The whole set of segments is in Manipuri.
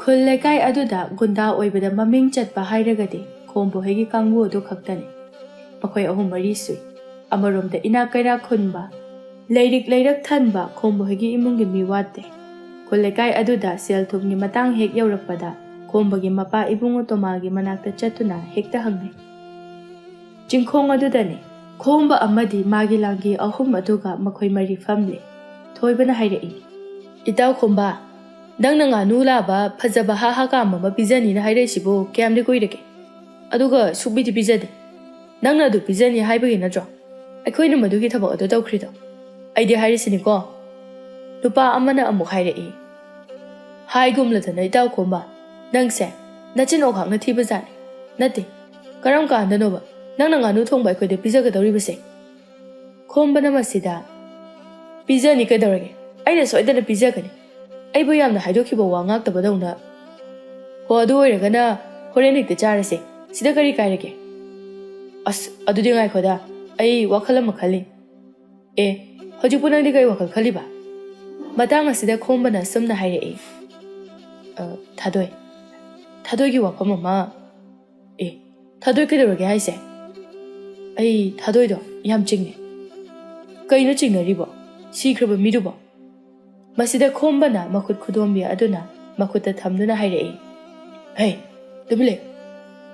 ꯈꯨꯜ ꯂꯩꯀꯥꯏ ꯑꯗꯨꯗ ꯒꯨꯟꯗꯥ ꯑꯣꯏꯕꯗ ꯃꯃꯤꯡ ꯆꯠꯄ ꯍꯥꯏꯔꯒꯗꯤ ꯈꯣꯝꯕꯣꯏꯒꯤ ꯀꯥꯡꯕꯨ ꯑꯗꯨ ꯈꯛꯇꯅꯤ꯫ ꯃꯈꯣꯏ ꯑꯍꯨꯝ ꯃꯔꯤ ꯁꯨꯏ꯫ ꯑꯃꯔꯣꯝꯗ ꯏꯅꯥꯛ ꯀꯩꯔꯥꯛ ꯈꯨꯟꯕ, ꯂꯩꯔꯤꯛ ꯂꯩꯔꯛ ꯊꯟꯕ ꯈꯣꯝꯕꯣꯏꯒꯤ ꯏꯃꯨꯡꯒꯤ ꯃꯤ ꯋꯥꯠꯇꯦ꯫ ꯈꯨꯜ ꯂꯩꯀꯥꯏ ꯑꯗꯨꯗ ꯁꯦꯜ ꯊꯨꯝꯒꯤ ꯃꯇꯥꯡ ꯍꯦꯛ ꯌꯧꯔꯛꯄꯗ ꯈꯣꯝꯕꯒꯤ ꯃꯄꯥ ꯏꯕꯨꯡꯉꯣ ꯇꯣꯃꯥꯒꯤ ꯃꯅꯥꯛꯇ ꯆꯠꯇꯨꯅ ꯍꯦꯛꯇ ꯍꯪꯅꯩ꯫ ꯆꯤꯡꯈꯣꯡ ꯑꯗꯨꯗꯅꯤ ꯈꯣꯝꯕ ꯑꯃꯗꯤ ꯃꯥꯒꯤ ꯂꯥꯡꯒꯤ ꯑꯍꯨꯝ ꯑꯗꯨꯒ ꯃꯈꯣꯏ ꯃꯔꯤ ꯐꯝꯂꯤ꯫ ꯊꯣꯏꯕꯅ ꯍꯥꯏꯔꯛꯏ, "ꯏꯇꯥꯎ ꯈꯣꯝꯕ, ꯅꯪꯅ ꯉꯥꯅꯨ ꯂꯥꯕ ꯐꯖꯕ ꯍꯥ ꯀꯥꯝ ꯑꯃ ꯄꯤꯖꯅꯤꯅ ꯍꯥꯏꯔꯛꯏꯁꯤꯕꯨ ꯀꯌꯥꯝꯗꯤ ꯀꯨꯏꯔꯒꯦ? ꯑꯗꯨꯒ ꯁꯨꯛꯄꯤꯗꯤ ꯄꯤꯖꯗꯦ꯫ ꯅꯪꯅ ꯑꯗꯨ ꯄꯤꯖꯅꯤ ꯍꯥꯏꯕꯒꯤ ꯅꯠꯇ꯭ꯔꯣ ꯑꯩꯈꯣꯏꯅ ꯃꯗꯨꯒꯤ ꯊꯕꯛ ꯑꯗꯨ ꯇꯧꯈ꯭ꯔꯤꯗꯣ?" "ꯑꯩꯗꯤ ꯍꯥꯏꯔꯤꯁꯤꯅꯤꯀꯣ", ꯅꯨꯄꯥ ꯑꯃꯅ ꯑꯃꯨꯛ ꯍꯥꯏꯔꯛꯏ, "ꯍꯥꯏꯒꯨꯝꯂꯗꯅ ꯏꯇꯥꯎ ꯈꯣꯝꯕ, ꯅꯪꯁꯦ ꯅꯆꯤꯟ ꯑꯣꯈꯥꯛꯅ ꯊꯤꯕꯖꯥꯠꯅꯤ꯫ ꯅꯠꯇꯦ, ꯀꯔꯝ ꯀꯥꯟꯗꯅꯣꯕ ꯅꯪꯅ ꯉꯥꯅꯨ ꯊꯣꯡꯕ ꯑꯩꯈꯣꯏꯗ ꯄꯤꯖꯒꯗꯧꯔꯤꯕꯁꯦ?" ꯈꯣꯝꯕꯅ ꯃꯁꯤꯗ, "ꯄꯤꯖꯅꯤ ꯀꯩꯗꯧꯔꯒꯦ, ꯑꯩꯅ ꯁꯣꯏꯗꯅ ꯄꯤꯖꯒꯅꯤ꯫ ꯑꯩꯕꯨ ꯌꯥꯝꯅ ꯍꯥꯏꯗꯣꯛꯈꯤꯕ ꯋꯥ ꯉꯥꯛꯇꯕꯗꯧꯅ꯫ ꯍꯣ ꯑꯗꯨ ꯑꯣꯏꯔꯒꯅ ꯍꯣꯔꯦꯟ ꯍꯦꯛꯇ ꯆꯥꯔꯁꯦ, ꯁꯤꯗ ꯀꯔꯤ ꯀꯥꯏꯔꯒꯦ?" "ꯑꯁ ꯑꯗꯨꯗꯤ ꯉꯥꯏꯈꯣꯗ, ꯑꯩ ꯋꯥꯈꯜ ꯑꯃ ꯈꯜꯂꯤ." "ꯑꯦ, ꯍꯧꯖꯤꯛꯄꯨ ꯅꯪꯗꯤ ꯀꯔꯤ ꯋꯥꯈꯜ ꯈꯜꯂꯤꯕ?" ꯃꯇꯥꯡ ꯑꯁꯤꯗ ꯈꯣꯝꯕꯅ ꯁꯨꯝꯅ ꯍꯥꯏꯔꯛꯏ, ꯊꯥꯗꯣꯏꯒꯤ ꯋꯥꯐꯝ ꯑꯃ." "ꯑꯦ, ꯊꯥꯗꯣꯏ ꯀꯩꯗꯧꯔꯒꯦ ꯍꯥꯏꯁꯦ?" "ꯑꯩ ꯊꯥꯗꯣꯏꯗꯣ ꯌꯥꯝ ꯆꯤꯡꯉꯦ." "ꯀꯩꯅꯣ ꯆꯤꯡꯅꯔꯤꯕꯣ? ꯁꯤꯈ꯭ꯔꯕ ꯃꯤꯗꯨꯕꯣ?" ꯃꯁꯤꯗ ꯈꯣꯝꯕꯅ ꯃꯈꯨꯠ ꯈꯨꯗꯣꯝꯕꯤ ꯑꯗꯨꯅ ꯃꯈꯨꯠꯇ ꯊꯝꯗꯨꯅ ꯍꯥꯏꯔꯛꯏ, "ꯍꯩ, ꯇꯨꯃꯤꯟ ꯂꯩꯌꯨ,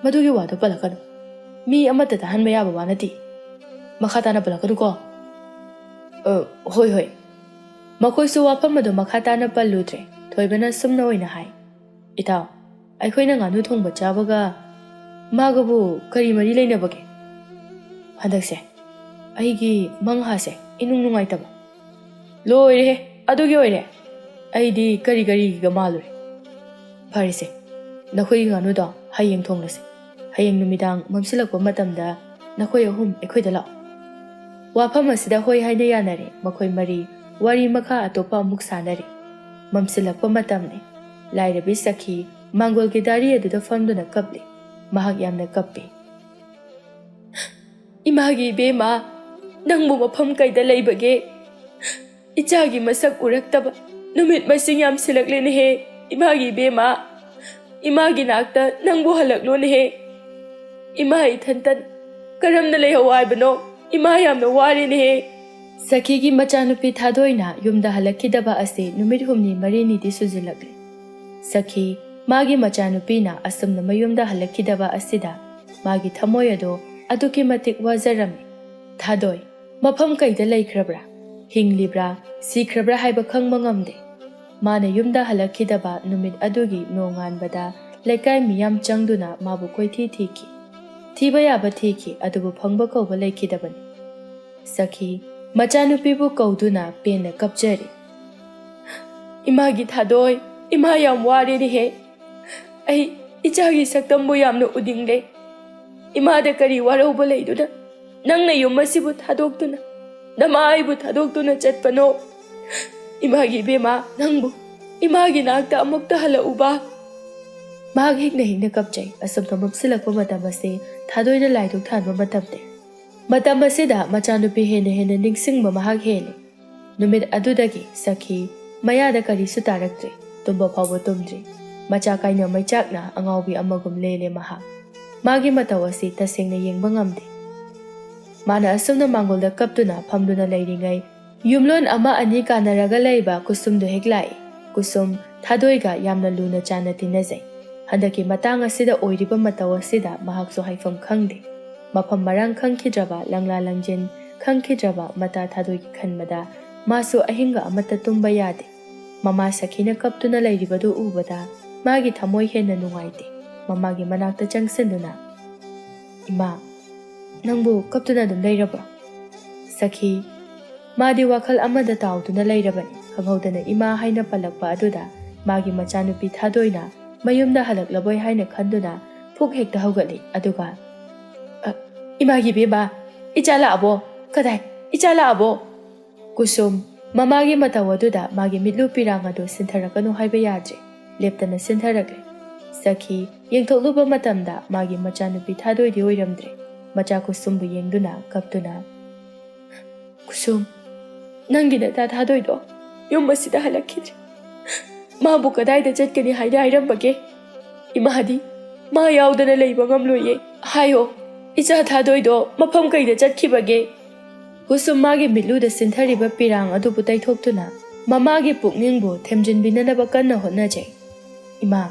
ꯃꯗꯨꯒꯤ ꯋꯥꯗꯣ ꯄꯜꯂꯛꯀꯅꯨ꯫ ꯃꯤ ꯑꯃꯠꯇ ꯇꯥꯍꯟꯕ ꯌꯥꯕ ꯋꯥ ꯅꯠꯇꯦ꯫ ꯃꯈꯥ ꯇꯥꯅ ꯄꯜꯂꯛꯀꯅꯨꯀꯣ." "ꯍꯣꯏ." ꯃꯈꯣꯏꯁꯨ ꯋꯥꯐꯝ ꯑꯗꯨ ꯃꯈꯥ តាꯄꯜꯂꯨꯗ꯭ꯔꯦ꯫ ꯊꯣꯏꯕꯅ ꯁꯨꯝꯅ ꯑꯣꯏꯅ ꯍꯥꯏ, "ꯏꯇꯥꯎ, ꯑꯩꯈꯣꯏꯅ ꯉꯥꯅꯨ ꯊꯣꯡꯕ ꯆꯥꯕꯒ ꯃꯥꯒꯕꯨ ꯀꯔꯤ ꯃꯔꯤ ꯂꯩꯅꯕꯒꯦ? ꯍꯟꯗꯛꯁꯦ ꯑꯩꯒꯤ ꯃꯪꯍꯥꯁꯦ ꯏꯅꯨꯡ ꯅꯨꯡꯉꯥꯏꯇꯕ." "ꯂꯣꯏꯔꯦꯍꯦ, ꯑꯗꯨꯒꯤ ꯑꯣꯏꯔꯦ? ꯑꯩꯗꯤ ꯀꯔꯤꯒꯤꯒ ꯃꯥꯜꯂꯨꯔꯦ꯫ ꯐꯔꯦꯁꯦ, ꯅꯈꯣꯏꯒꯤ ꯉꯥꯅꯨꯗꯣ ꯍꯌꯦꯡ ꯊꯣꯡꯂꯁꯤ꯫ ꯍꯌꯦꯡ ꯅꯨꯃꯤꯗꯥꯡ ꯃꯝꯁꯤꯜꯂꯛꯄ ꯃꯇꯝꯗ ꯅꯈꯣꯏ ꯑꯍꯨꯝ ꯑꯩꯈꯣꯏꯗ ꯂꯥꯛꯑꯣ." ꯋꯥꯐꯝ ꯑꯁꯤꯗ ꯍꯣꯏ ꯍꯥꯏꯅ ꯌꯥꯅꯔꯦ꯫ ꯃꯈꯣꯏ ꯃꯔꯤ ꯋꯥꯔꯤ ꯃꯈꯥ ꯑꯇꯣꯞꯄ ꯑꯃꯨꯛ ꯁꯥꯅꯔꯤ꯫ ꯃꯝꯁꯤꯜꯂꯛꯄ ꯃꯇꯝꯅꯤ꯫ ꯂꯥꯏꯔꯕꯤ ꯁꯈꯤ ꯃꯥꯡꯒꯣꯜꯒꯤ ꯗꯥꯔꯤ ꯑꯗꯨꯗ ꯐꯝꯗꯨꯅ ꯀꯞꯂꯤ꯫ ꯃꯍꯥꯛ ꯌꯥꯝꯅ ꯀꯞꯄꯤ꯫ "ꯏꯃꯥꯒꯤ ꯏꯕꯦꯝꯃ, ꯅꯪꯕꯨ ꯃꯐꯝ ꯀꯩꯗ ꯂꯩꯕꯒꯦ? ꯏꯆꯥꯒꯤ ꯃꯁꯛ ꯎꯔꯛꯇꯕ ꯅꯨꯃꯤꯠ ꯃꯁꯤꯡ ꯌꯥꯝꯁꯤꯜꯂꯛꯂꯦꯅꯦꯍꯦ ꯏꯃꯥꯒꯤ ꯏꯕꯦꯝꯃ꯫ ꯏꯃꯥꯒꯤ ꯅꯥꯛꯇ ꯅꯪꯕꯨ ꯍꯜꯂꯛꯂꯣꯅꯦꯍꯦ꯫ ꯏꯃꯥ ꯏꯊꯟꯇꯅ ꯀꯔꯝꯅ ꯂꯩꯍꯧ ꯍꯥꯏꯕꯅꯣ? ꯏꯃꯥ ꯌꯥꯝꯅ ꯋꯥꯔꯦꯅꯦꯍꯦ." ꯁꯈꯤꯒꯤ ꯃꯆꯥꯅꯨꯄꯤ ꯊꯥꯗꯣꯏꯅ ꯌꯨꯝꯗ ꯍꯜꯂꯛꯈꯤꯗꯕ ꯑꯁꯤ ꯅꯨꯃꯤꯠ ꯍꯨꯝꯅꯤ ꯃꯔꯤꯅꯤꯗꯤ ꯁꯨꯖꯤꯜꯂꯛꯂꯦ꯫ ꯁꯈꯤ ꯃꯥꯒꯤ ꯃꯆꯥꯅꯨꯄꯤꯅ ꯑꯁꯨꯝꯅ ꯃꯌꯨꯝꯗ ꯍꯜꯂꯛꯈꯤꯗꯕ ꯑꯁꯤꯗ ꯃꯥꯒꯤ ꯊꯃꯣꯏ ꯑꯗꯣ ꯑꯗꯨꯛꯀꯤ ꯃꯇꯤꯛ ꯋꯥꯖꯔꯝꯃꯤ꯫ ꯊꯥꯗꯣꯏ ꯃꯐꯝ ꯀꯩꯗ ꯂꯩꯈ꯭ꯔꯕ꯭ꯔꯥ, ꯍꯤꯡꯂꯤꯕ꯭ꯔꯥ, ꯁꯤꯈ꯭ꯔꯕ꯭ꯔꯥ ꯍꯥꯏꯕ ꯈꯪꯕ ꯉꯝꯗꯦ꯫ ꯃꯥꯅ ꯌꯨꯝꯗ ꯍꯜꯂꯛꯈꯤꯗꯕ ꯅꯨꯃꯤꯠ ꯑꯗꯨꯒꯤ ꯅꯣꯡꯉꯥꯟꯕꯗ ꯂꯩꯀꯥꯏ ꯃꯤꯌꯥꯝ ꯆꯪꯗꯨꯅ ꯃꯥꯕꯨ ꯀꯣꯏꯊꯤ ꯊꯤꯈꯤ꯫ ꯊꯤꯕ ꯌꯥꯕ ꯊꯤꯈꯤ, ꯑꯗꯨꯕꯨ ꯐꯪꯕ ꯀꯧꯕ ꯂꯩꯈꯤꯗꯕꯅꯤ꯫ ꯁꯈꯤ ꯃꯆꯥꯅꯨꯄꯤꯕꯨ ꯀꯧꯗꯨꯅ ꯄꯦꯟꯅ ꯀꯞꯆꯔꯤ꯫ "ꯏꯃꯥꯒꯤ ꯊꯥꯗꯣꯏ, ꯏꯃꯥ ꯌꯥꯝ ꯋꯥꯔꯦꯅꯦꯍꯦ꯫ ꯑꯩ ꯏꯆꯥꯒꯤ ꯁꯛꯇꯝꯕꯨ ꯌꯥꯝꯅ ꯎꯅꯤꯡꯂꯦ꯫ ꯏꯃꯥꯗ ꯀꯔꯤ ꯋꯥꯔꯧꯕ ꯂꯩꯗꯨꯅ ꯅꯪꯅ ꯌꯨꯝ ꯑꯁꯤꯕꯨ ꯊꯥꯗꯣꯛꯇꯨꯅ, ꯅꯃꯥ ꯑꯩꯕꯨ ꯊꯥꯗꯣꯛꯇꯨꯅ ꯆꯠꯄꯅꯣ? ꯏꯃꯥꯒꯤ ꯏꯕꯦꯝꯃ, ꯅꯪꯕꯨ ꯏꯃꯥꯒꯤ ꯅꯥꯛꯇ ꯑꯃꯨꯛꯇ ꯍꯜꯂꯛꯎꯕ." ꯃꯍꯥꯛ ꯍꯤꯛꯅ ꯀꯞꯆꯩ꯫ ꯑꯁꯨꯝꯅ ꯃꯝꯁꯤꯜꯂꯛꯄ ꯃꯇꯝ ꯑꯁꯤ ꯊꯥꯗꯣꯏꯅ ꯂꯥꯏꯗꯨꯛ ꯊꯥꯟꯕ ꯃꯇꯝꯅꯤ꯫ ꯃꯇꯝ ꯑꯁꯤꯗ ꯃꯆꯥꯅꯨꯄꯤ ꯍꯦꯟꯅ ꯅꯤꯡꯁꯤꯡꯕ ꯃꯍꯥꯛ ꯍꯦꯜꯂꯤ꯫ ꯅꯨꯃꯤꯠ ꯑꯗꯨꯗꯒꯤ ꯁꯈꯤ ꯃꯌꯥꯗ ꯀꯔꯤꯁꯨ ꯇꯥꯔꯛꯇ꯭ꯔꯤ, ꯇꯨꯝꯕ ꯐꯥꯎꯕ ꯇꯨꯝꯗ꯭ꯔꯤ꯫ ꯃꯆꯥ ꯀꯥꯏꯅ ꯃꯩꯆꯥꯛꯅ ꯑꯉꯥꯎꯕꯤ ꯑꯃꯒꯨꯝ ꯂꯦꯜꯂꯦ ꯃꯍꯥꯛ꯫ ꯃꯥꯒꯤ ꯃꯇꯧ ꯑꯁꯤ ꯇꯁꯦꯡꯅ ꯌꯦꯡꯕ ꯉꯝꯗꯦ꯫ ꯃꯥꯅ ꯑꯁꯨꯝꯅ ꯃꯥꯡꯒꯣꯜꯗ ꯀꯞꯇꯨꯅ ꯐꯝꯗꯨꯅ ꯂꯩꯔꯤꯉꯩ ꯌꯨꯝꯂꯣꯟ ꯑꯃ ꯑꯅꯤ ꯀꯥꯟꯅꯔꯒ ꯂꯩꯕ ꯀꯨꯁꯨꯝꯗꯨ ꯍꯦꯛ ꯂꯥꯛꯏ꯫ ꯀꯨꯁꯨꯝ ꯊꯥꯗꯣꯏꯒ ꯌꯥꯝꯅ ꯂꯨꯅ ꯆꯥꯟꯅ ꯇꯤꯟꯅꯖꯩ꯫ ꯍꯟꯗꯛꯀꯤ ꯃꯇꯥꯡ ꯑꯁꯤꯗ ꯑꯣꯏꯔꯤꯕ ꯃꯇꯧ ꯑꯁꯤꯗ ꯃꯍꯥꯛꯁꯨ ꯍꯥꯏꯐꯝ ꯈꯪꯗꯦ꯫ ꯃꯐꯝ ꯃꯔꯥꯡ ꯈꯪꯈꯤꯗ꯭ꯔꯕ, ꯂꯪꯂꯥ ꯂꯪꯖꯤꯟ ꯈꯪꯈꯤꯗ꯭ꯔꯕ ꯃꯇꯥ ꯊꯥꯗꯣꯏꯒꯤ ꯈꯟꯕꯗ ꯃꯥꯁꯨ ꯑꯍꯤꯡꯒ ꯑꯃꯠꯇ ꯇꯨꯝꯕ ꯌꯥꯗꯦ꯫ ꯃꯃꯥ ꯁꯈꯤꯅ ꯀꯞꯇꯨꯅ ꯂꯩꯔꯤꯕꯗꯨ ꯎꯕꯗ ꯃꯥꯒꯤ ꯊꯃꯣꯏ ꯍꯦꯟꯅ ꯅꯨꯡꯉꯥꯏꯇꯦ꯫ ꯃꯃꯥꯒꯤ ꯃꯅꯥꯛꯇ ꯆꯪꯁꯤꯟꯗꯨꯅ, "ꯏꯃꯥ, ꯅꯪꯕꯨ ꯀꯞꯇꯨꯅ ꯑꯗꯨꯝ ꯂꯩꯔꯕ꯭ꯔꯣ?" ꯁꯈꯤ ꯃꯥꯗꯤ ꯋꯥꯈꯜ ꯑꯃꯗ ꯇꯥꯎꯗꯨꯅ ꯂꯩꯔꯕꯅꯤ꯫ ꯈꯪꯍꯧꯗꯅ ꯏꯃꯥ ꯍꯥꯏꯅ ꯄꯜꯂꯛꯄ ꯑꯗꯨꯗ ꯃꯥꯒꯤ ꯃꯆꯥꯅꯨꯄꯤ ꯊꯥꯗꯣꯏꯅ ꯃꯌꯨꯝꯗ ꯍꯜꯂꯛꯂꯕꯣꯏ ꯍꯥꯏꯅ ꯈꯟꯗꯨꯅ ꯐꯨꯛ ꯍꯦꯛꯇ ꯍꯧꯒꯠꯂꯤ꯫ ꯑꯗꯨꯒ, "ꯏꯃꯥꯒꯤ ꯏꯕꯦꯝꯃ, ꯏꯆꯥ ꯂꯥꯛꯑꯕꯣ? ꯀꯗꯥꯏ, ꯏꯆꯥ ꯂꯥꯛꯑꯕꯣ?" ꯀꯨꯁꯨꯝ ꯃꯃꯥꯒꯤ ꯃꯇꯧ ꯑꯗꯨꯗ ꯃꯥꯒꯤ ꯃꯤꯠꯂꯨ ꯄꯤꯔꯥꯡ ꯑꯗꯨ ꯁꯤꯟꯊꯔꯛꯀꯅꯨ ꯍꯥꯏꯕ ꯌꯥꯗ꯭ꯔꯦ꯫ ꯂꯦꯞꯇꯅ ꯁꯤꯟꯊꯔꯛꯂꯦ꯫ ꯁꯈꯤ ꯌꯦꯡꯊꯣꯛꯂꯨꯕ ꯃꯇꯝꯗ ꯃꯥꯒꯤ ꯃꯆꯥꯅꯨꯄꯤ ꯊꯥꯗꯣꯏꯗꯤ ꯑꯣꯏꯔꯝꯗ꯭ꯔꯦ꯫ ꯃꯆꯥ ꯀꯨꯁꯨꯝꯕꯨ ꯌꯦꯡꯗꯨꯅ ꯀꯞꯇꯨꯅ, "ꯀꯨꯁꯨꯝ, ꯅꯪꯒꯤ ꯅꯇꯥ ꯊꯥꯗꯣꯏꯗꯣ ꯌꯨꯝ ꯑꯁꯤꯗ ꯍꯜꯂꯛꯈꯤꯗ꯭ꯔꯦ꯫ ꯃꯥꯕꯨ ꯀꯗꯥꯏꯗ ꯆꯠꯀꯅꯤ ꯍꯥꯏꯅ ꯍꯥꯏꯔꯝꯕꯒꯦ? ꯏꯃꯥꯗꯤ ꯃꯥ ꯌꯥꯎꯗꯅ ꯂꯩꯕ ꯉꯝꯂꯣꯏꯌꯦ꯫ ꯍꯥꯏꯌꯣ, ꯏꯆꯥ ꯊꯥꯗꯣꯏꯗꯣ ꯃꯐꯝ ꯀꯩꯗ ꯆꯠꯈꯤꯕꯒꯦ? ꯀꯨꯁꯨꯝ ꯃꯥꯒꯤ ꯃꯤꯠꯂꯨꯗ ꯁꯤꯟꯊꯔꯤꯕ ꯄꯤꯔꯥꯡ ꯑꯗꯨꯕꯨ ꯇꯩꯊꯣꯛꯇꯨꯅ ꯃꯃꯥꯒꯤ ꯄꯨꯛꯅꯤꯡꯕꯨ ꯊꯦꯝꯖꯤꯟꯕꯤꯅꯅꯕ ꯀꯟꯅ ꯍꯣꯠꯅꯖꯩ꯫ ꯏꯃꯥ,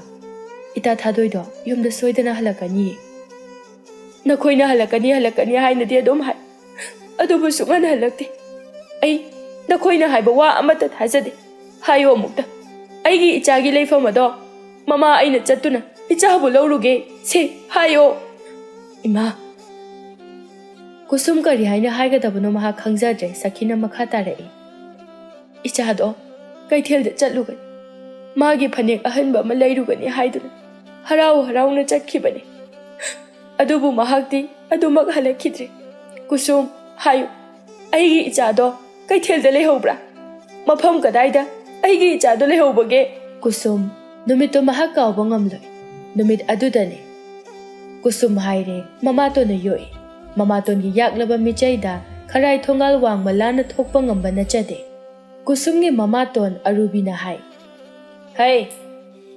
ꯏꯇꯥ ꯊꯥꯗꯣꯏꯗꯣ ꯌꯨꯝꯗ ꯁꯣꯏꯗꯅ ꯍꯜꯂꯛꯀꯅꯤꯌꯦ꯫ ꯅꯈꯣꯏꯅ ꯍꯜꯂꯛꯀꯅꯤ ꯍꯥꯏꯅꯗꯤ ꯑꯗꯨꯝ ꯍꯥꯏ, ꯑꯗꯨꯕꯨ ꯁꯨꯡꯍꯟ ꯍꯜꯂꯛꯇꯦ꯫ ꯑꯩ ꯅꯈꯣꯏꯅ ꯍꯥꯏꯕ ꯋꯥ ꯑꯃꯠꯇ ꯊꯥꯖꯗꯦ꯫ ꯍꯥꯏꯌꯣ ꯑꯃꯨꯛꯇ, ꯑꯩꯒꯤ ꯏꯆꯥꯒꯤ ꯂꯩꯐꯝ ꯑꯗꯣ ꯃꯃꯥ ꯑꯩꯅ ꯆꯠꯇꯨꯅ ꯏꯆꯥꯕꯨ ꯂꯧꯔꯨꯒꯦ, ꯁꯤ ꯍꯥꯏꯌꯣ꯫ ꯏꯃꯥ, ꯀꯨꯁꯨꯝ ꯀꯔꯤ ꯍꯥꯏꯅ ꯍꯥꯏꯒꯗꯕꯅꯣ ꯃꯍꯥꯛ ꯈꯪꯖꯗ꯭ꯔꯦ꯫ ꯁꯈꯤꯅ ꯃꯈꯥ ꯇꯥꯔꯛꯏ꯫ ꯏꯆꯥꯗꯣ ꯀꯩꯊꯦꯜꯗ ꯆꯠꯂꯨꯒꯅꯤ, ꯃꯥꯒꯤ ꯐꯅꯦꯛ ꯑꯍꯟꯕ ꯑꯃ ꯂꯩꯔꯨꯒꯅꯤ ꯍꯥꯏꯗꯨꯅ ꯍꯔꯥꯎ ꯍꯔꯥꯎꯅ ꯆꯠꯈꯤꯕꯅꯤ꯫ ꯑꯗꯨꯕꯨ ꯃꯍꯥꯛꯇꯤ ꯑꯗꯨꯃꯛ ꯍꯜꯂꯛꯈꯤꯗ꯭ꯔꯦ꯫ ꯀꯨꯁꯨꯝ, ꯍꯥꯏꯌꯨ, ꯑꯩꯒꯤ ꯏꯆꯥꯗꯣ ꯀꯩꯊꯦꯜꯗ ꯂꯩꯍꯧꯕ꯭ꯔꯥ? ꯃꯐꯝ ꯀꯗꯥꯏꯗ ꯑꯩꯒꯤ ꯏꯆꯥꯗꯣ ꯂꯩꯍꯧꯕꯒꯦ? ꯀꯨꯁꯨꯝ, ꯅꯨꯃꯤꯠꯇꯣ ꯃꯍꯥꯛ ꯀꯥꯎꯕ ꯉꯝꯂꯣꯏ꯫ ꯅꯨꯃꯤꯠ ꯑꯗꯨꯗꯅꯤ ꯀꯨꯁꯨꯝ ꯍꯥꯏꯔꯦ ꯃꯃꯥꯇꯣꯟꯅ ꯌꯣꯛꯏ꯫ ꯃꯃꯥꯇꯣꯟꯒꯤ ꯌꯥꯛꯂꯕ ꯃꯤꯆꯩꯗ ꯈꯔꯥꯏ ꯊꯣꯡꯒꯥꯜ ꯋꯥꯡꯃ ꯂꯥꯟꯅ ꯊꯣꯛꯄ ꯉꯝꯕ ꯅꯠꯆꯗꯦ꯫ ꯀꯨꯁꯨꯝꯒꯤ ꯃꯃꯥꯇꯣꯟ ꯑꯔꯨꯕꯤꯅ ꯍꯥꯏ, ꯍꯩ,